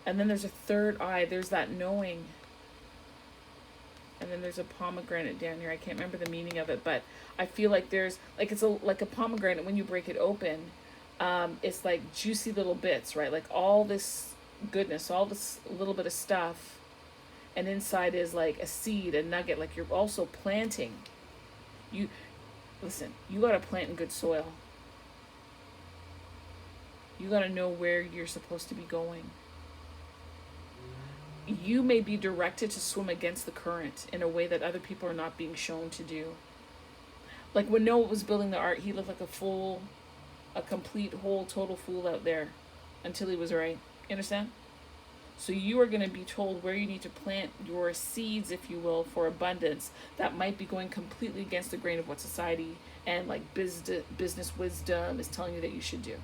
And then there's a third eye. There's that knowing. And then there's a pomegranate down here. I can't remember the meaning of it, but I feel like there's like like a pomegranate when you break it open. It's like juicy little bits, right? Like all this goodness, all this little bit of stuff. And inside is like a seed, a nugget, like you're also planting. Listen, you got to plant in good soil. You got to know where you're supposed to be going. You may be directed to swim against the current in a way that other people are not being shown to do. Like when Noah was building the ark, he looked like a complete, whole, total fool out there until he was right. You understand? So you are going to be told where you need to plant your seeds, if you will, for abundance that might be going completely against the grain of what society and like business wisdom is telling you that you should do.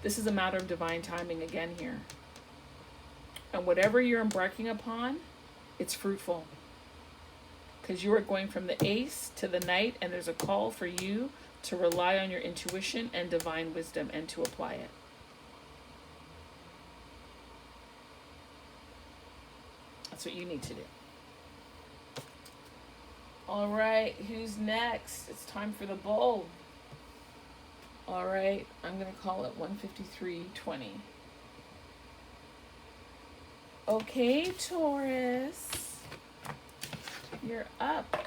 This is a matter of divine timing again here. And whatever you're embarking upon, it's fruitful. because you are going from the ace to the knight, and there's a call for you to rely on your intuition and divine wisdom and to apply it. That's what you need to do. All right, who's next? It's time for the bull. All right, I'm going to call it 153:20. Okay, Taurus. You're up.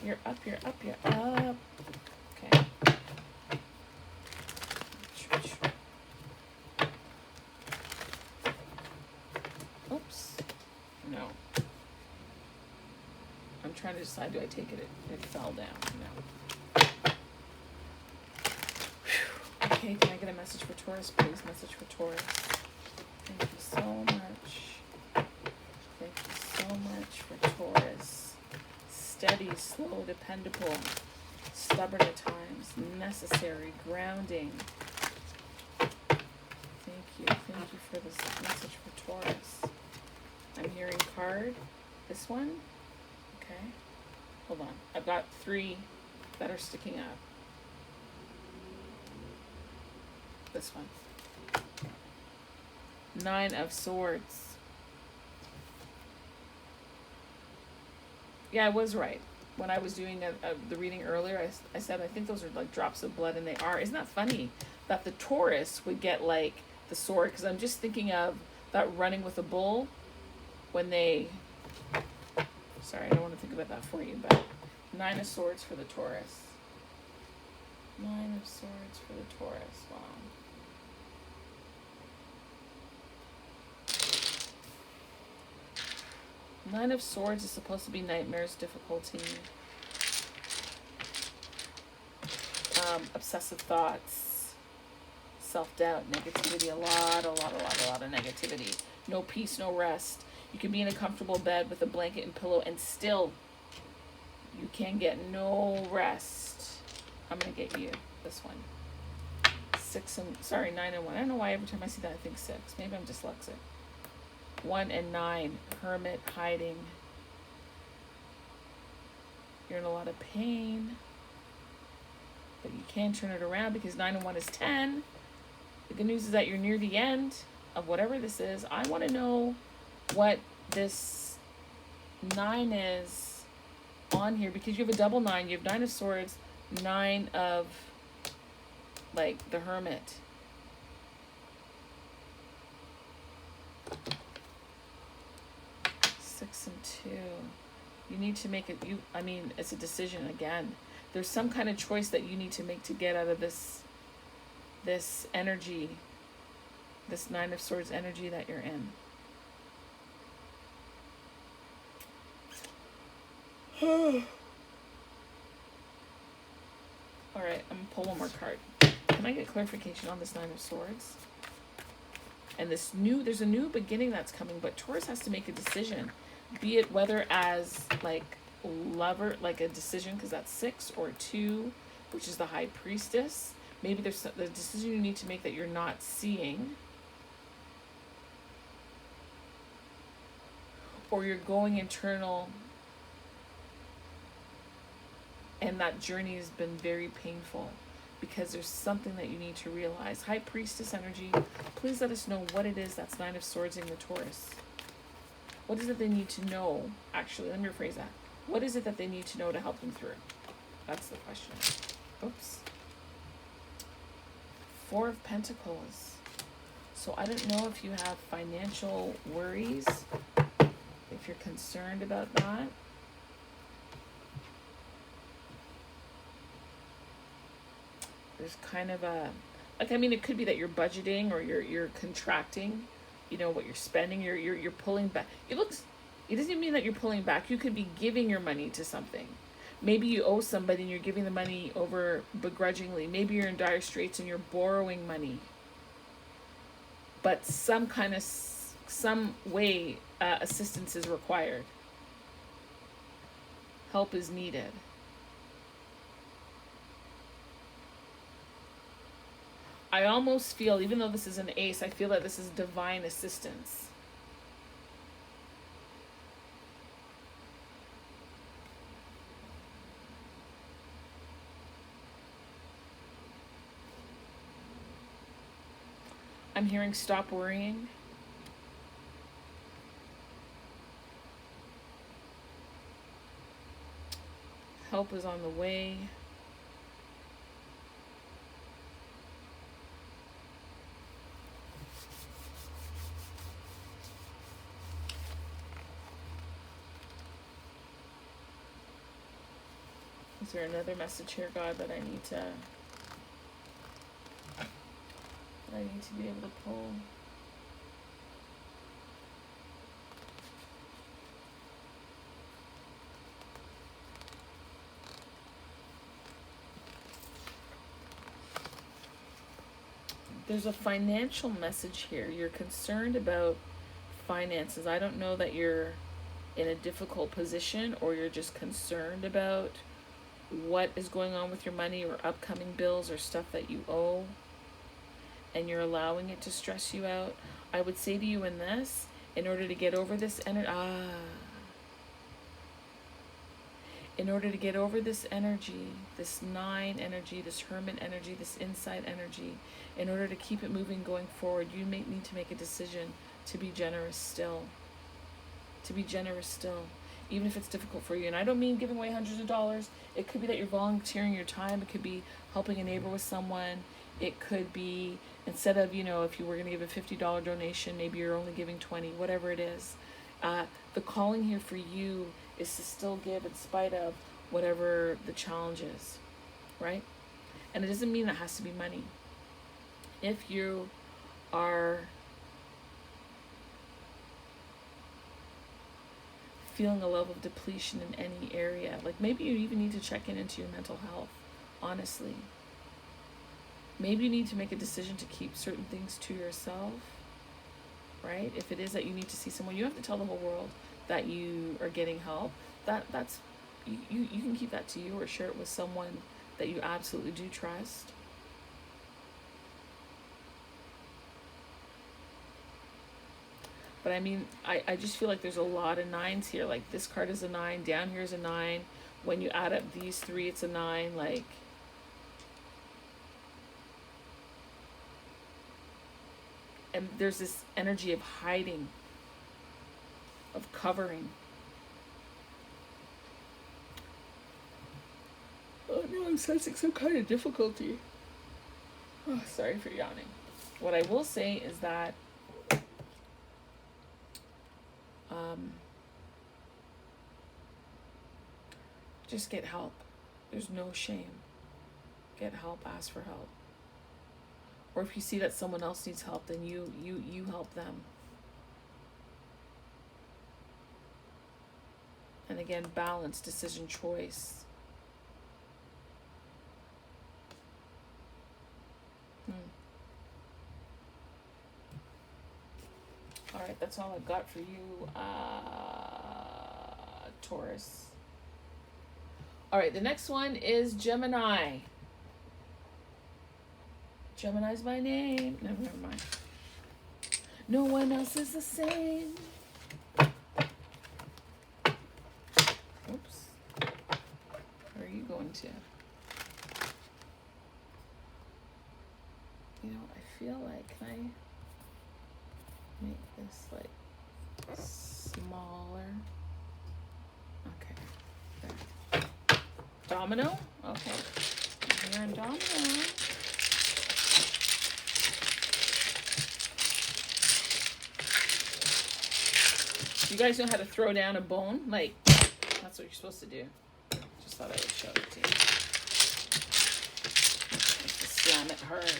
You're up, you're up, you're up. Okay. Oops. No. I'm trying to decide, do I take it? It fell down. No. Okay, can I get a message for Taurus, please? Message for Taurus. Thank you so much. Thank you so much for Taurus. Steady, slow, dependable, stubborn at times, necessary, grounding. Thank you for this message for Taurus. I'm hearing card. This one? Okay. Hold on. I've got 3 that are sticking up. This one. 9 of Swords. Yeah, I was right. When I was doing the reading earlier, I said I think those are like drops of blood, and they are. Isn't that funny that the Taurus would get like the sword? Because I'm just thinking of that running with a bull when they... Sorry, I don't want to think about that for you, but 9 of Swords for the Taurus. 9 of Swords for the Taurus. Wow. Nine of Swords is supposed to be nightmares, difficulty, obsessive thoughts, self-doubt, negativity, a lot of negativity. No peace, no rest. You can be in a comfortable bed with a blanket and pillow and still you can get no rest. I'm going to get you this one. 9 and 1. I don't know why every time I see that I think 6. Maybe I'm dyslexic. 1 and 9, hermit, hiding. You're in a lot of pain, but you can turn it around because 9 and 1 is 10. The good news is that you're near the end of whatever this is. I want to know what this 9 is on here, because you have a double 9. You have 9 of Swords, 9 of like the hermit. Six and 2. You need to make it. It's a decision again. There's some kind of choice that you need to make to get out of this energy, this 9 of Swords energy that you're in. All right, I'm gonna pull one more card. Can I get clarification on this 9 of Swords? And there's a new beginning that's coming, but Taurus has to make a decision. Be it whether as like lover, like a decision, because that's 6, or 2, which is the High Priestess. Maybe there's the decision you need to make that you're not seeing, or you're going internal, and that journey has been very painful because there's something that you need to realize. High Priestess energy, please let us know what it is that's 9 of Swords in the Taurus. What is it they need to know? Actually, let me rephrase that. What is it that they need to know to help them through? That's the question. Oops. 4 of Pentacles. So I don't know if you have financial worries, if you're concerned about that. There's kind of a, it could be that you're budgeting or you're contracting, what you're spending, you're pulling back. It doesn't even mean that you're pulling back. You could be giving your money to something. Maybe you owe somebody and you're giving the money over begrudgingly. Maybe you're in dire straits and you're borrowing money. But some way assistance is required. Help is needed. I almost feel, even though this is an ace, I feel that this is divine assistance. I'm hearing stop worrying. Help is on the way. Is there another message here, God, that I need to be able to pull? There's a financial message here. You're concerned about finances. I don't know that you're in a difficult position, or you're just concerned about what is going on with your money or upcoming bills or stuff that you owe, and you're allowing it to stress you out. I would say to you in this, in order to get over this in order to get over this energy, this 9 energy, this hermit energy, this inside energy, in order to keep it moving going forward, you may need to make a decision to be generous still. To be generous still, even if it's difficult for you. And I don't mean giving away hundreds of dollars. It could be that you're volunteering your time. It could be helping a neighbor with someone. It could be, instead of, if you were going to give a $50 donation, maybe you're only giving 20, whatever it is. The calling here for you is to still give in spite of whatever the challenge is, right? And it doesn't mean it has to be money. If you are feeling a level of depletion in any area, like maybe you even need to check into your mental health, honestly. Maybe you need to make a decision to keep certain things to yourself, right? If it is that you need to see someone, you have to tell the whole world that you are getting help. That's you can keep that to you, or share it with someone that you absolutely do trust. But I mean, I just feel like there's a lot of 9s here. Like this card is a 9, down here is a 9. When you add up these 3, it's a 9. Like, and there's this energy of hiding, of covering. Oh no, I'm sensing some kind of difficulty. Oh, sorry for yawning. What I will say is that just get help. There's no shame. Get help, ask for help. Or if you see that someone else needs help, then you help them. And again, balance, decision, choice. All right, that's all I've got for you, Taurus. All right, the next one is Gemini. Gemini's my name. No, never mind. No one else is the same. Oops. Where are you going to? I feel like, can I make this like smaller? Okay. There. Domino? Okay. Here on Domino. You guys know how to throw down a bone? Like, that's what you're supposed to do. Just thought I would show it to you. Just slam it hard.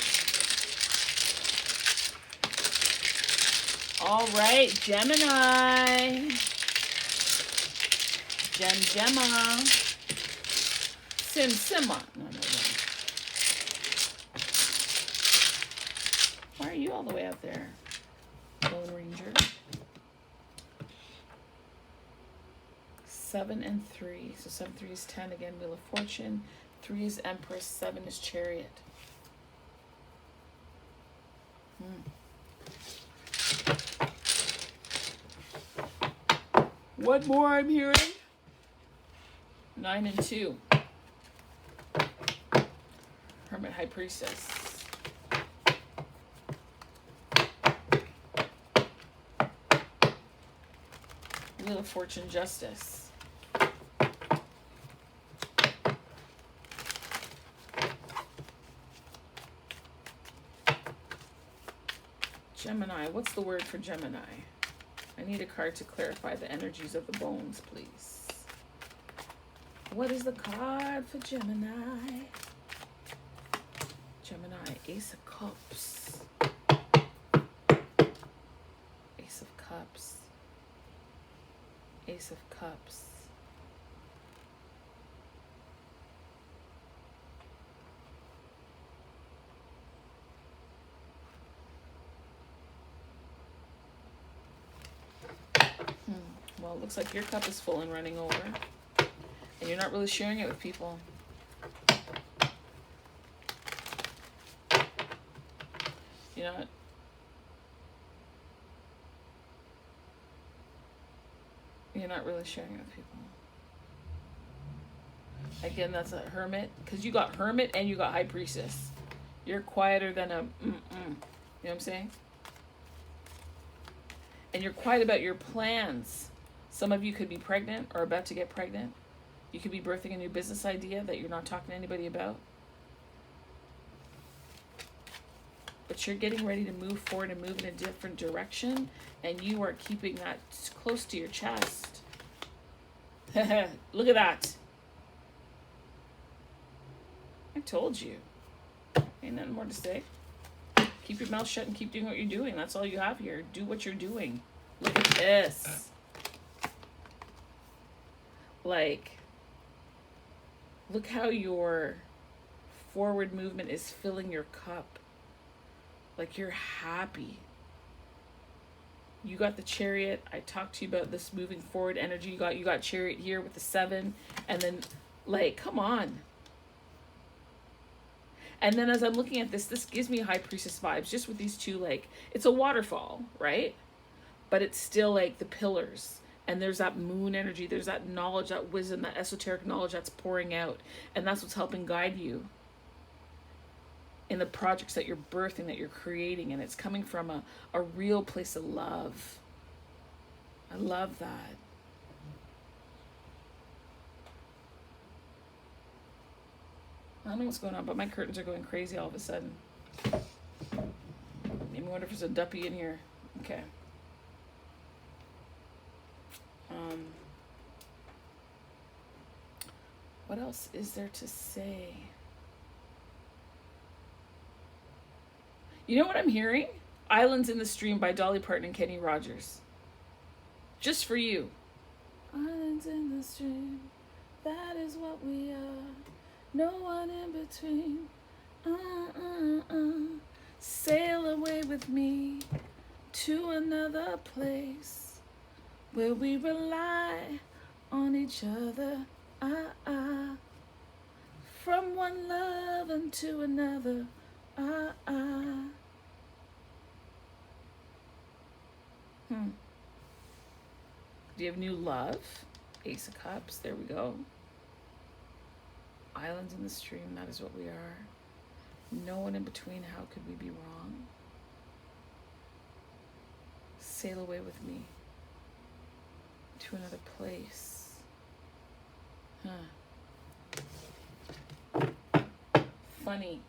All right, Gemini. Gemma. Simma. No. Why are you all the way out there, Lone Ranger? 7 and 3. So 7, 3 is 10. Again, Wheel of Fortune. 3 is Empress. 7 is Chariot. What more I'm hearing? 9 and 2. Hermit, High Priestess. Wheel of Fortune, Justice. Gemini. What's the word for Gemini? I need a card to clarify the energies of the bones, please. What is the card for Gemini? Gemini, Ace of Cups. Ace of Cups. Ace of Cups. Well, it looks like your cup is full and running over. And you're not really sharing it with people. You're not really sharing it with people. Again, that's a Hermit. Because you got Hermit and you got High Priestess. You're quieter than a You know what I'm saying? And you're quiet about your plans. Some of you could be pregnant or about to get pregnant. You could be birthing a new business idea that you're not talking to anybody about. But you're getting ready to move forward and move in a different direction. And you are keeping that close to your chest. Look at that. I told you. Ain't nothing more to say. Keep your mouth shut and keep doing what you're doing. That's all you have here. Do what you're doing. Look at this. Like, look how your forward movement is filling your cup. Like, you're happy. You got the Chariot. I talked to you about this moving forward energy. You got Chariot here with the 7. And then, like, come on. And then as I'm looking at this gives me High Priestess vibes. Just with these two, like, it's a waterfall, right? But it's still, like, the pillars. And there's that moon energy. There's that knowledge, that wisdom, that esoteric knowledge that's pouring out. And that's what's helping guide you in the projects that you're birthing, that you're creating. And it's coming from a real place of love. I love that. I don't know what's going on, but my curtains are going crazy all of a sudden. Maybe I wonder if there's a duppy in here. Okay. What else is there to say? You know what I'm hearing? Islands in the Stream by Dolly Parton and Kennyrogers. Just for you. Islands in the stream, that is what we are. No one in between. Sail away with me to another place where we rely on each other. From one love unto another. Do you have new love? Ace of Cups. There we go. Islands in the stream, that is what we are. No one in between, how could we be wrong? Sail away with me to another place. Funny.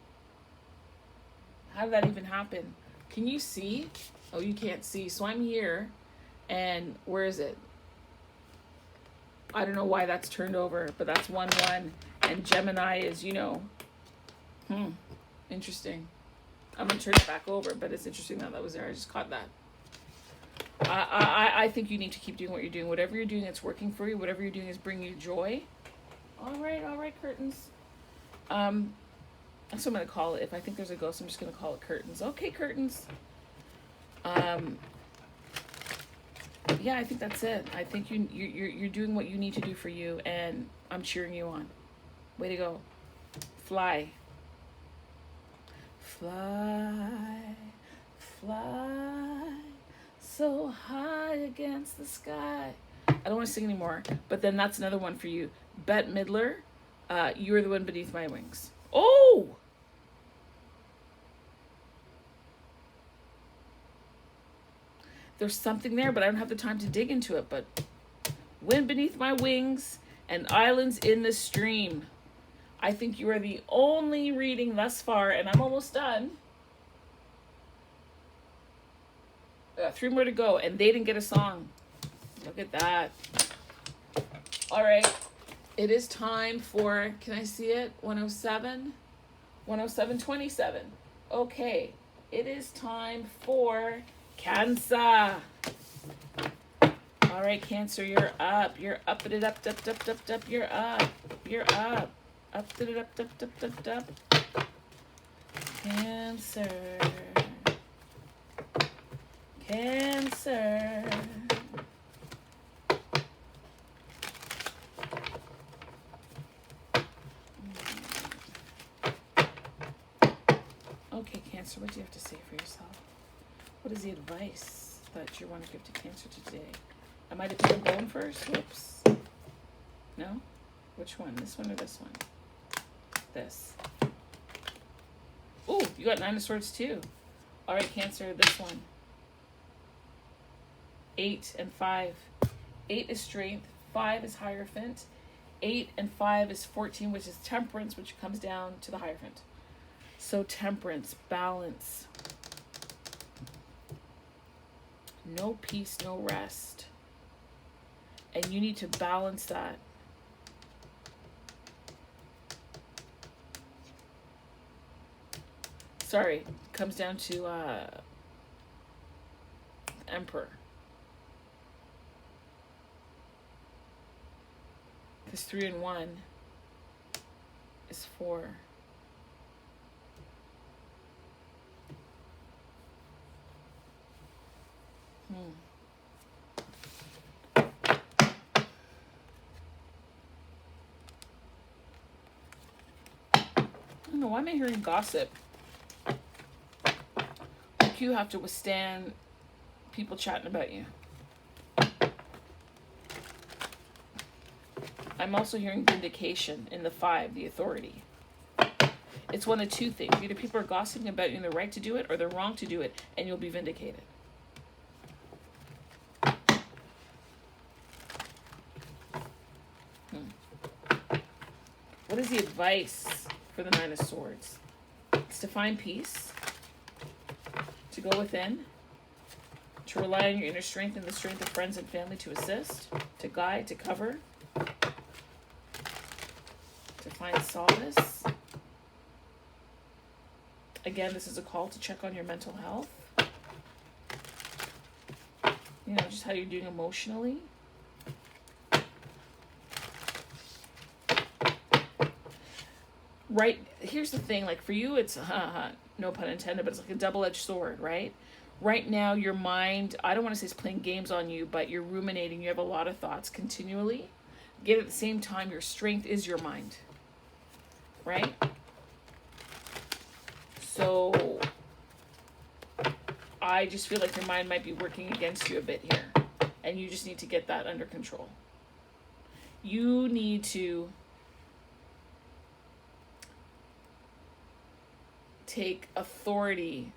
How did that even happen? Can you see? Oh, you can't see. So I'm here, and where is it? I don't know why that's turned over, but that's 1-1. And Gemini is, interesting. I'm going to turn it back over, but it's interesting that was there. I just caught that. I think you need to keep doing what you're doing. Whatever you're doing, it's working for you. Whatever you're doing is bringing you joy. All right, curtains. That's what I'm going to call it. If I think there's a ghost, I'm just going to call it curtains. Okay, curtains. Yeah, I think that's it. I think you're doing what you need to do for you, and I'm cheering you on. Way to go. Fly. Fly, fly, so high against the sky. I don't want to sing anymore, but then that's another one for you. Bette Midler, You Are the One Beneath My Wings. Oh! There's something there, but I don't have the time to dig into it, but wind beneath my wings, and islands in the stream. I think you are the only reading thus far, and I'm almost done. 3 more to go, and they didn't get a song. Look at that. All right. It is time for, can I see it? 107? 107.27. Okay. It is time for Cancer. All right, Cancer, you're up. You're up, it up, up, up, up, up. You're up. You're up. Up, it up, up, up, up, up. Cancer. Cancer. Okay, Cancer, what do you have to say for yourself? What is the advice that you want to give to Cancer today? I might have taken bone first. Whoops. No? Which one? This one or this one? This. Ooh, you got 9 of Swords too. All right, Cancer, this one. 8 and 5. 8 is Strength. 5 is Hierophant. 8 and 5 is 14, which is Temperance, which comes down to the Hierophant. So Temperance, balance. No peace, no rest. And you need to balance that. Sorry, comes down to Emperor. Because 3 and 1 is 4. I don't know, why am I hearing gossip? Like you have to withstand people chatting about you. I'm also hearing vindication in the 5, the authority. It's one of 2 things. Either people are gossiping about you and they're right to do it, or they're wrong to do it, and you'll be vindicated. What is the advice for the 9 of Swords? It's to find peace, to go within, to rely on your inner strength and the strength of friends and family to assist, to guide, to cover, to find solace. Again, this is a call to check on your mental health. You know, just how you're doing emotionally. Right, here's the thing, like for you, it's, no pun intended, but it's like a double-edged sword, right? Right now, your mind, I don't want to say it's playing games on you, but you're ruminating. You have a lot of thoughts continually. Yet at the same time, your strength is your mind, right? So I just feel like your mind might be working against you a bit here, and you just need to get that under control. You need to take authority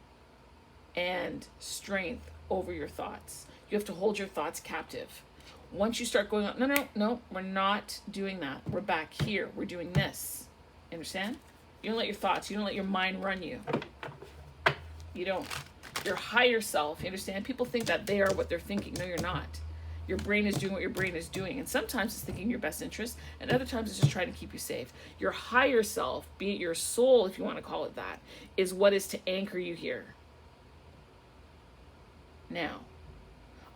and strength over your thoughts. You have to hold your thoughts captive. Once you start going, no, we're not doing that. We're back here. We're doing this. You understand? You don't let your thoughts, you don't let your mind run you. You don't. Your higher self, you understand? People think that they are what they're thinking. No, you're not. Your brain is doing what your brain is doing. And sometimes it's thinking your best interest, and other times it's just trying to keep you safe. Your higher self, be it your soul, if you want to call it that, is what is to anchor you here. Now,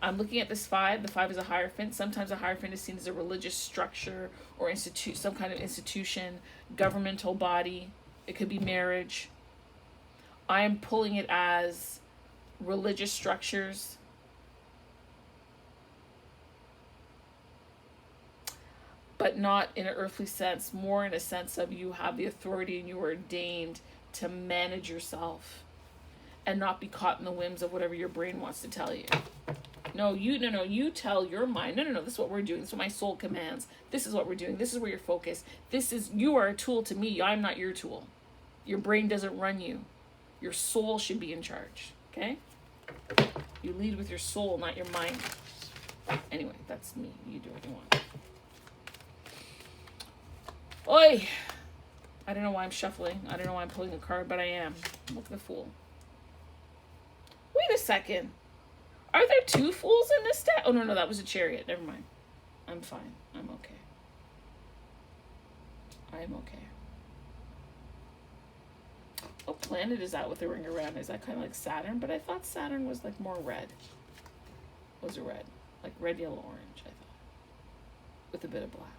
I'm looking at this 5. The 5 is a Hierophant. Sometimes a Hierophant is seen as a religious structure or some kind of institution, governmental body. It could be marriage. I am pulling it as religious structures. But not in an earthly sense, more in a sense of you have the authority and you are ordained to manage yourself and not be caught in the whims of whatever your brain wants to tell you. You tell your mind, no, this is what we're doing. This is what my soul commands. This is what we're doing. This is where you're focused. You are a tool to me. I'm not your tool. Your brain doesn't run you. Your soul should be in charge, okay? You lead with your soul, not your mind. Anyway, that's me. You do what you want. Oi! I don't know why I'm shuffling. I don't know why I'm pulling a card, but I am. Look the Fool. Wait a second. Are there two Fools in this deck? Oh, no, that was a Chariot. Never mind. I'm fine. I'm okay. I'm okay. What planet is that with the ring around? Is that kind of like Saturn? But I thought Saturn was like more red. Was it red? Like red, yellow, orange, I thought. With a bit of black.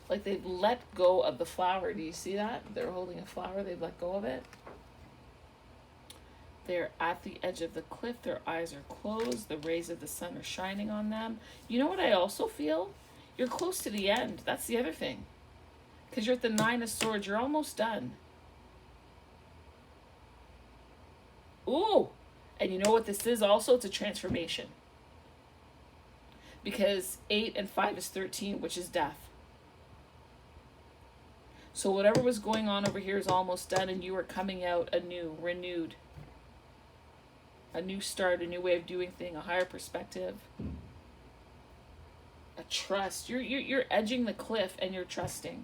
Like they've let go of the flower. Do you see that? They're holding a flower. They've let go of it. They're at the edge of the cliff. Their eyes are closed. The rays of the sun are shining on them. You know what I also feel? You're close to the end. That's the other thing. Because you're at the 9 of Swords. You're almost done. Ooh. And you know what this is also? It's a transformation. Because 8 and 5 is 13, which is death. So whatever was going on over here is almost done, and you are coming out anew, renewed. A new start, a new way of doing things, a higher perspective. A trust. You're edging the cliff and you're trusting.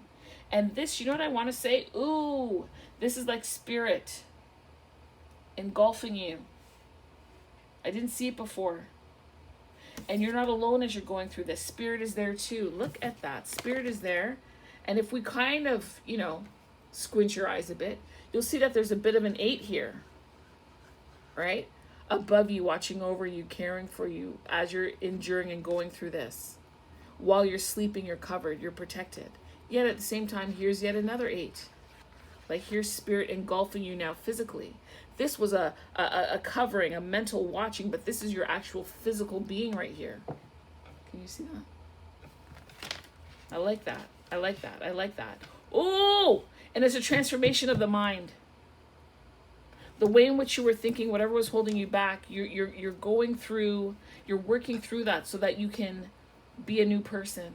And this, you know what I want to say? Ooh, this is like spirit engulfing you. I didn't see it before. And you're not alone as you're going through this. Spirit is there too. Look at that. Spirit is there. And if we kind of, squint your eyes a bit, you'll see that there's a bit of an 8 here. Right? Above you, watching over you, caring for you as you're enduring and going through this. While you're sleeping, you're covered, you're protected. Yet at the same time, here's yet another 8. Like here's spirit engulfing you now physically. This was a covering, a mental watching, but this is your actual physical being right here. Can you see that? I like that. I like that. I like that. Oh, and it's a transformation of the mind. The way in which you were thinking, whatever was holding you back, you're going through, you're working through that so that you can be a new person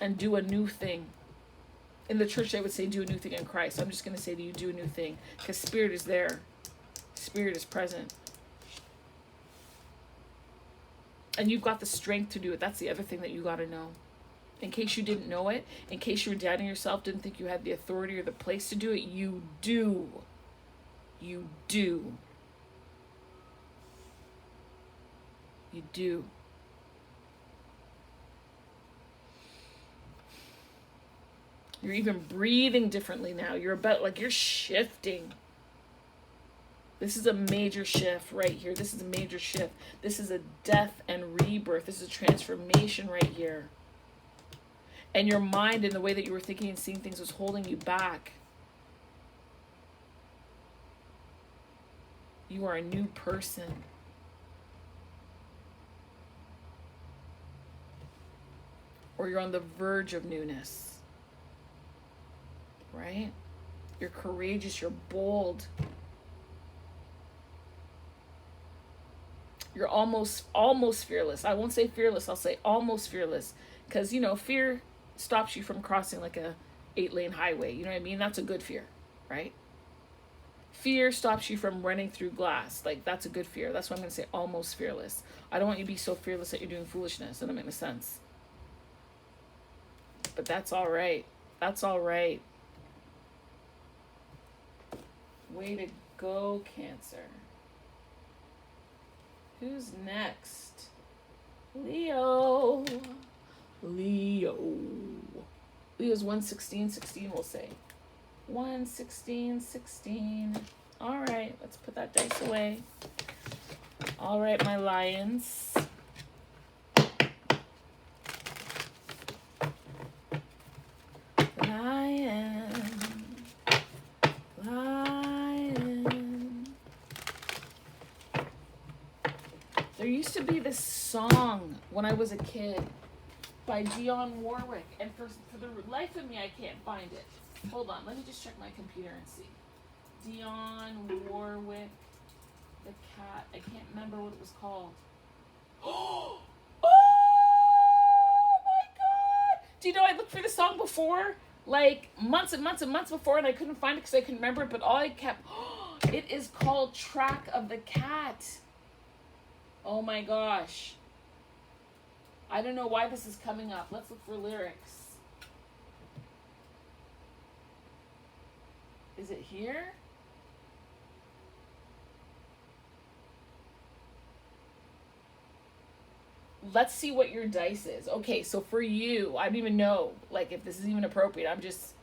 and do a new thing. In the church, they would say, do a new thing in Christ. I'm just going to say to you, do a new thing. Because spirit is there. Spirit is present. And you've got the strength to do it. That's the other thing that you got to know. In case you didn't know it, in case you were doubting yourself, didn't think you had the authority or the place to do it, you do. You do. You do. You're even breathing differently now. You're shifting. This is a major shift right here. This is a major shift. This is a death and rebirth. This is a transformation right here. And your mind and the way that you were thinking and seeing things was holding you back. You are a new person. Or you're on the verge of newness. Right? You're courageous. You're bold. You're almost fearless. I won't say fearless. I'll say almost fearless. Because, fear stops you from crossing like a 8-lane highway. You know what I mean? That's a good fear. Right? Fear stops you from running through glass. Like, that's a good fear. That's why I'm going to say almost fearless. I don't want you to be so fearless that you're doing foolishness. That doesn't make sense. But that's all right. That's all right. Way to go, Cancer. Who's next? Leo. Leo's 116, we'll say. 116. All right, let's put that dice away. All right, my lions. Lion. There used to be this song when I was a kid by Dionne Warwick, and for the life of me, I can't find it. Hold on, let me just check my computer and see. Dionne Warwick, the cat. I can't remember what it was called. Oh my God! Do you know I looked for the song before? Like months and months and months before, and I couldn't find it because I couldn't remember it, but all I kept... It is called Track of the Cat. Oh my gosh. I don't know why this is coming up. Let's look for lyrics. Is it here? Let's see what your dice is. Okay, so for you, I don't even know, like, if this is even appropriate. I'm just,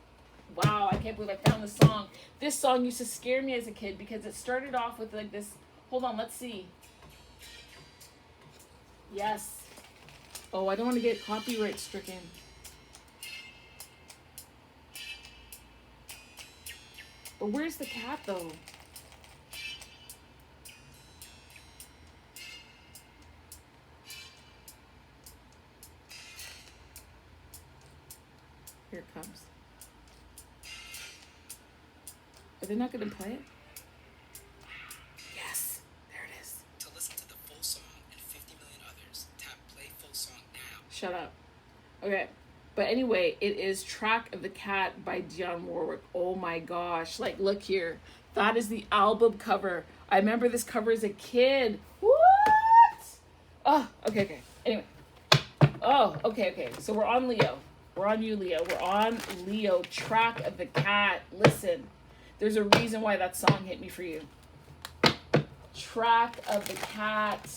wow, I can't believe I found this song. This song used to scare me as a kid because it started off with, like, this. Hold on, let's see. Yes. Oh, I don't want to get copyright stricken. But where's the cat, though? Here it comes. Are they not going to play it? Yes, there it is.
To listen to the full song and 50 million others, tap play full song now.
Shut up. Okay. But anyway, it is Track of the Cat by Dionne Warwick. Oh my gosh. Like, look here. That is the album cover. I remember this cover as a kid. What? Oh, okay. Anyway. Oh, okay. So we're on Leo. We're on you, Leo. We're on Leo. Track of the Cat. Listen, there's a reason why that song hit me for you. Track of the Cat.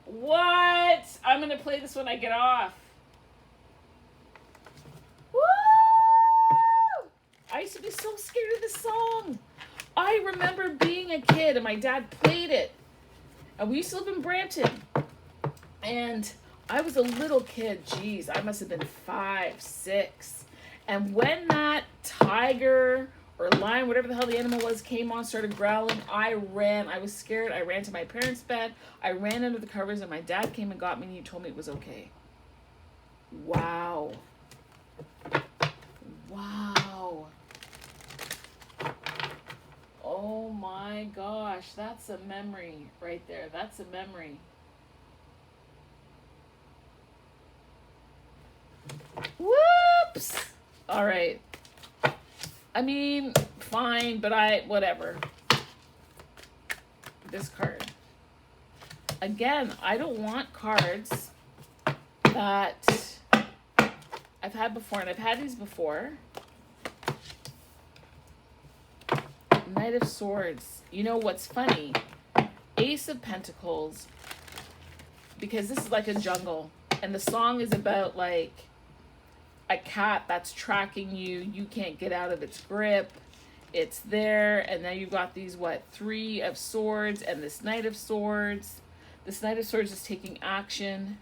What? I'm going to play this when I get off. Woo! I used to be so scared of this song. I remember being a kid and my dad played it. And we used to live in Brampton. And I was a little kid. Geez, I must have been 5, 6. And when that tiger or lion, whatever the hell the animal was, came on, started growling, I ran. I was scared. I ran to my parents' bed. I ran under the covers, and my dad came and got me, and he told me it was okay. Wow. Oh my gosh, that's a memory right there. That's a memory. Whoops! All right. I mean, fine, but whatever. This card. Again, I don't want cards that I've had before, and I've had these before. Knight of Swords. You know what's funny? Ace of Pentacles, because this is like a jungle, and the song is about, like, a cat that's tracking you. You can't get out of its grip. It's there, and then you've got these, 3 of Swords, and this Knight of Swords. This Knight of Swords is taking action.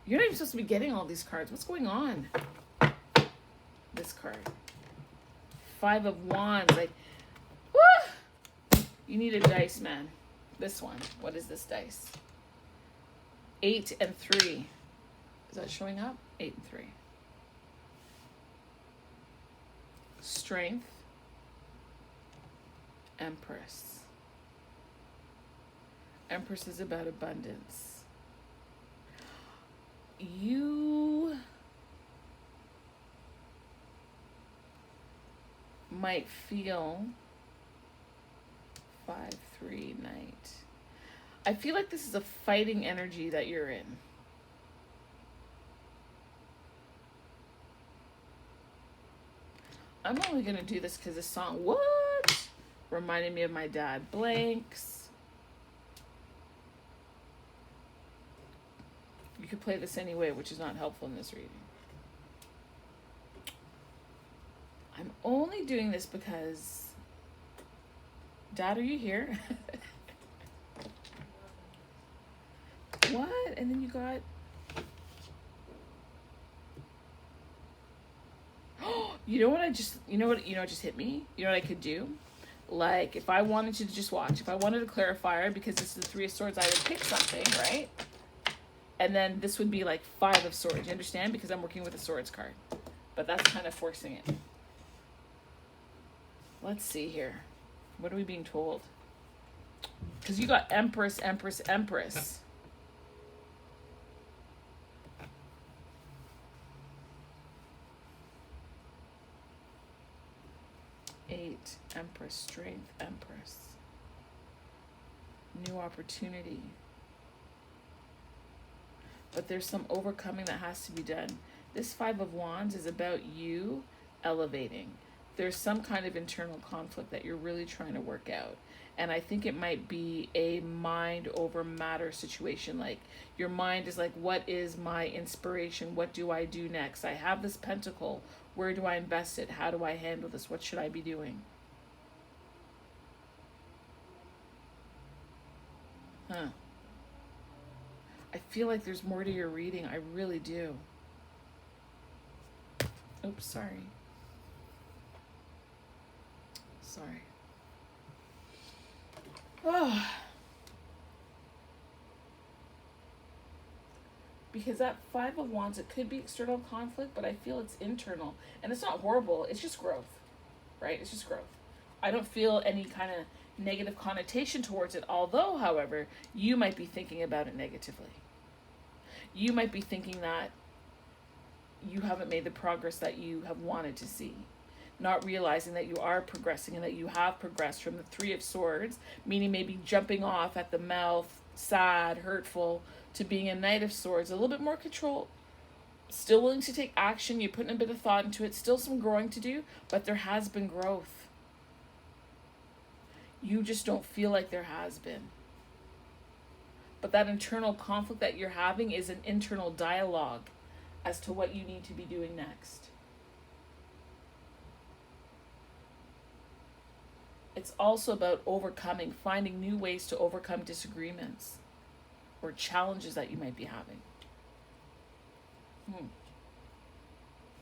You're not even supposed to be getting all these cards. What's going on? This card. 5 of Wands. Like, woo! You need a dice, man. This one. What is this dice? 8 and 3. Is that showing up? 8 and 3. Strength. Empress. Empress is about abundance. You might feel 5-3 Knight. I feel like this is a fighting energy that you're in. I'm only going to do this because this song, what? Reminded me of my dad. Blanks. You could play this anyway, which is not helpful in this reading. I'm only doing this because... Dad, are you here? What? And then you got... You know what just hit me? You know what I could do? Like, if I wanted to just watch, if I wanted a clarifier, because this is the 3 of Swords, I would pick something, right? And then this would be like 5 of Swords. You understand? Because I'm working with a Swords card. But that's kind of forcing it. Let's see here. What are we being told? Because you got Empress, Empress, Empress. light, Empress, strength, Empress. New opportunity. But there's some overcoming that has to be done. This Five of Wands is about you elevating. There's some kind of internal conflict that you're really trying to work out. And I think it might be a mind over matter situation. Like your mind is like, what is my inspiration? What do I do next? I have this pentacle. Where do I invest it? How do I handle this? What should I be doing? Huh. I feel like there's more to your reading. I really do. Oops, sorry. Sorry. Oh. Because that Five of Wands, it could be external conflict, but I feel it's internal. And it's not horrible. It's just growth, right? It's just growth. I don't feel any kind of negative connotation towards it. Although, however, you might be thinking about it negatively. You might be thinking that you haven't made the progress that you have wanted to see. Not realizing that you are progressing and that you have progressed from the Three of Swords, meaning maybe jumping off at the mouth, sad, hurtful, to being a Knight of Swords, a little bit more control. Still willing to take action. You're putting a bit of thought into it. Still some growing to do, but there has been growth. You just don't feel like there has been. But that internal conflict that you're having is an internal dialogue as to what you need to be doing next. It's also about overcoming, finding new ways to overcome disagreements or challenges that you might be having.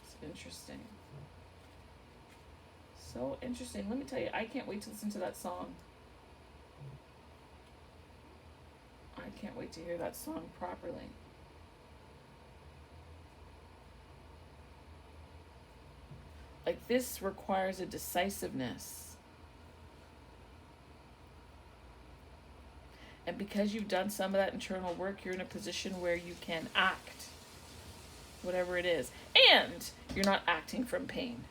It's interesting. So interesting. Let me tell you, I can't wait to listen to that song. I can't wait to hear that song properly. Like, this requires a decisiveness. And because you've done some of that internal work, you're in a position where you can act, whatever it is. And you're not acting from pain.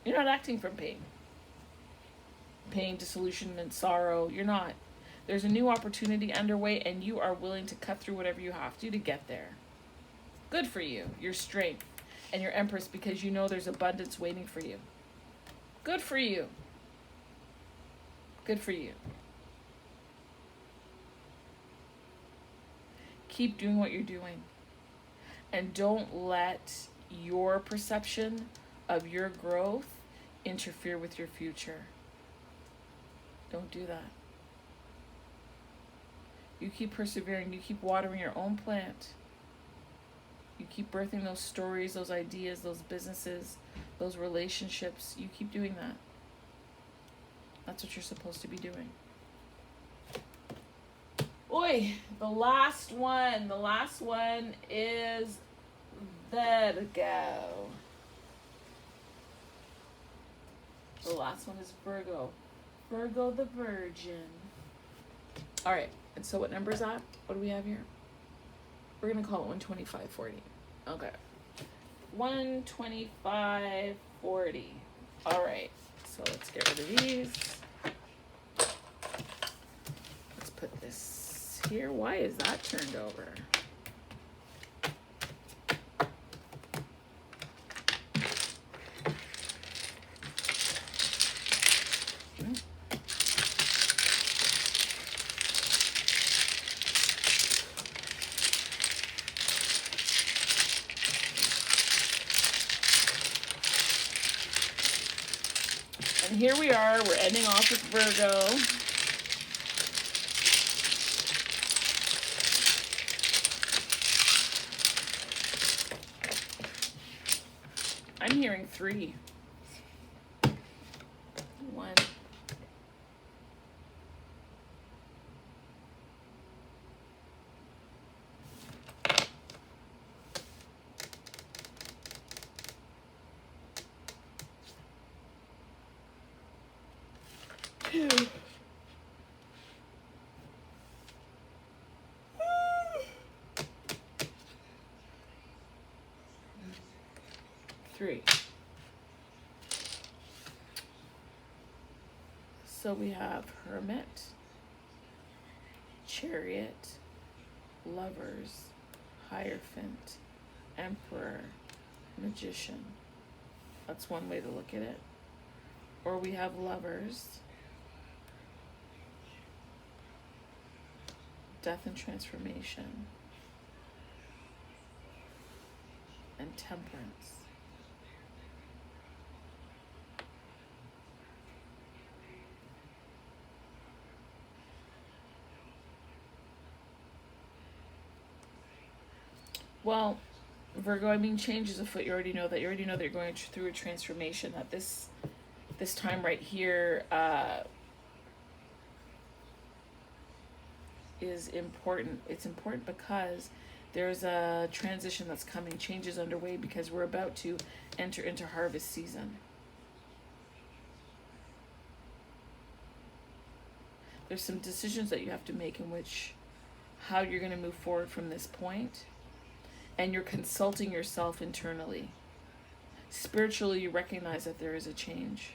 You're not acting from pain. Pain, disillusionment, sorrow. You're not. There's a new opportunity underway, and you are willing to cut through whatever you have to get there. Good for you. Your strength and your Empress, because you know there's abundance waiting for you. Good for you. Good for you. Keep doing what you're doing. And don't let your perception of your growth interfere with your future. Don't do that. You keep persevering. You keep watering your own plant. You keep birthing those stories, those ideas, those businesses, those relationships. You keep doing that. That's what you're supposed to be doing. Oi, the last one. The last one is Virgo. The last one is Virgo. Virgo the Virgin. All right. And so what number is that? What do we have here? We're going to call it 125.40. Okay. 125.40. All right. So let's get rid of these. Let's put this here. Why is that turned over? And here we are, we're ending off with Virgo. I'm hearing 3. 1. Two. 3. So we have Hermit, Chariot, Lovers, Hierophant, Emperor, Magician. That's one way to look at it. Or we have Lovers, Death and Transformation, and Temperance. Well, Virgo, I mean, change is afoot. You already know that. You already know that you're going through a transformation. That this time right here is important. It's important because there's a transition that's coming. Change is underway because we're about to enter into harvest season. There's some decisions that you have to make in which how you're going to move forward from this point. And you're consulting yourself internally. Spiritually, you recognize that there is a change.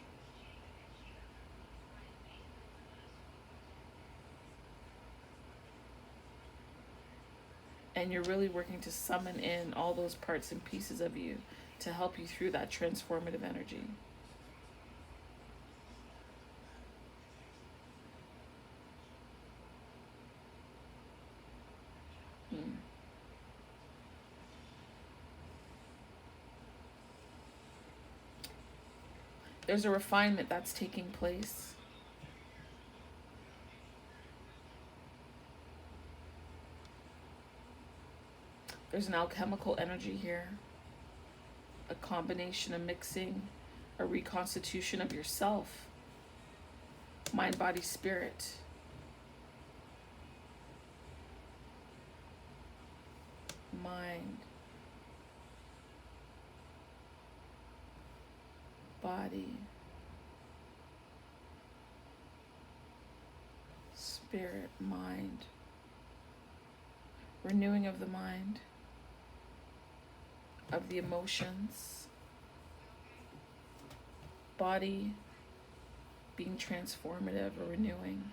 And you're really working to summon in all those parts and pieces of you to help you through that transformative energy. There's a refinement that's taking place. There's an alchemical energy here. A combination, a mixing, a reconstitution of yourself. Mind, body, spirit. Mind. Body, spirit, mind, renewing of the mind, of the emotions, body being transformative or renewing.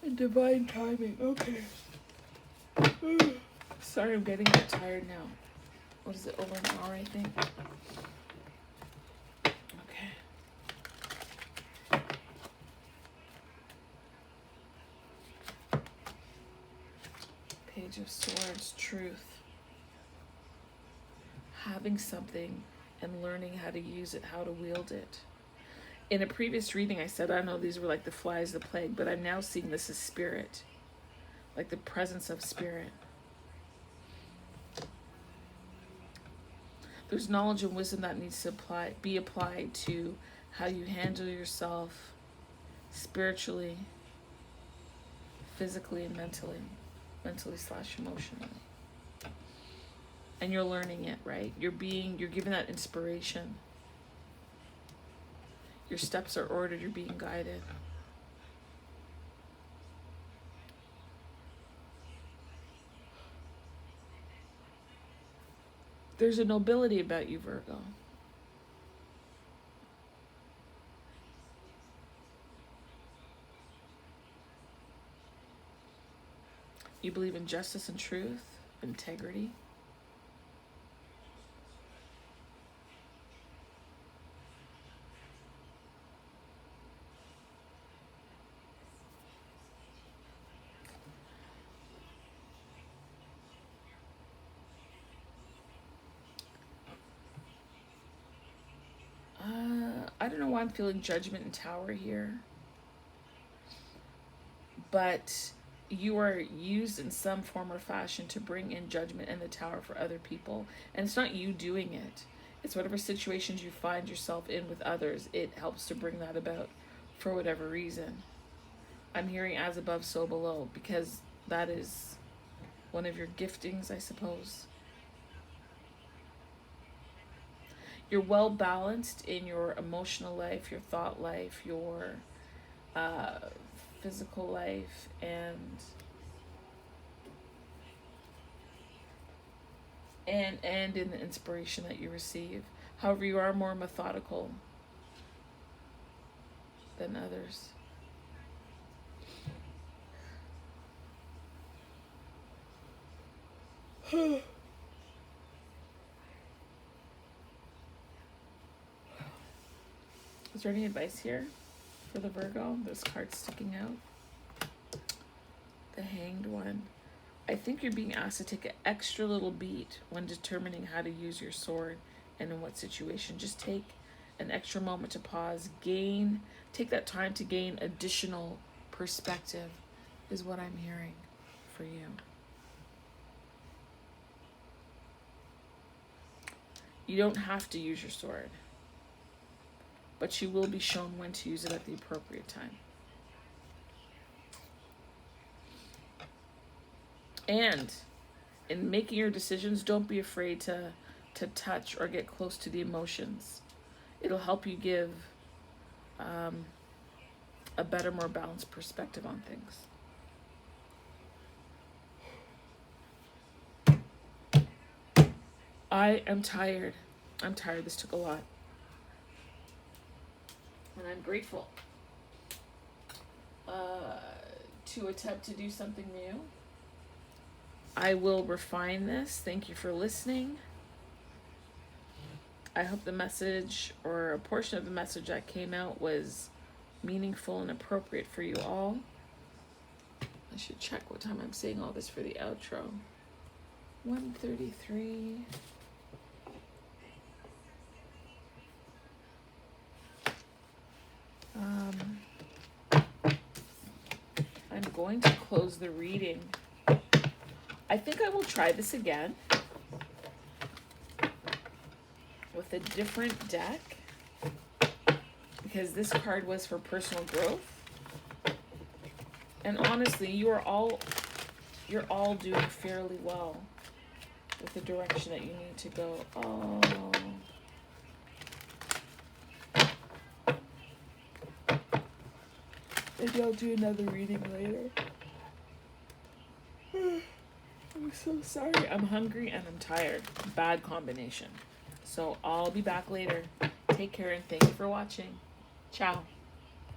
And divine timing, okay. Sorry, I'm getting a bit tired now. What is it, over an hour, I think? Okay. Page of Swords, truth. Having something and learning how to use it, how to wield it. In a previous reading, I said, I know these were like the flies, the plague, but I'm now seeing this as spirit. Like the presence of spirit. There's knowledge and wisdom that needs to be applied to how you handle yourself spiritually, physically, and mentally / emotionally. And you're learning it, right? You're given that inspiration. Your steps are ordered, you're being guided. There's a nobility about you, Virgo. You believe in justice and truth, integrity. I don't know why I'm feeling Judgment and Tower here. But you are used in some form or fashion to bring in judgment and the Tower for other people. And it's not you doing it. It's whatever situations you find yourself in with others, it helps to bring that about for whatever reason. I'm hearing as above, so below, because that is one of your giftings, I suppose. You're well balanced in your emotional life, your thought life, your physical life, and and in the inspiration that you receive. However, you are more methodical than others. Is there any advice here for the Virgo? This card's sticking out. The Hanged One. I think you're being asked to take an extra little beat when determining how to use your sword and in what situation. Just take an extra moment to pause, take that time to gain additional perspective, is what I'm hearing for you. You don't have to use your sword, but you will be shown when to use it at the appropriate time. And in making your decisions, don't be afraid to touch or get close to the emotions. It'll help you give a better, more balanced perspective on things. I am tired. I'm tired. This took a lot. And I'm grateful to attempt to do something new. I will refine this. Thank you for listening. I hope the message or a portion of the message that came out was meaningful and appropriate for you all. I should check what time I'm saying all this for the outro. 1:33. I'm going to close the reading. I think I will try this again with a different deck, because this card was for personal growth. And honestly, you're all doing fairly well with the direction that you need to go. Oh. Maybe I'll do another reading later. I'm so sorry. I'm hungry and I'm tired. Bad combination. So I'll be back later. Take care and thank you for watching. Ciao.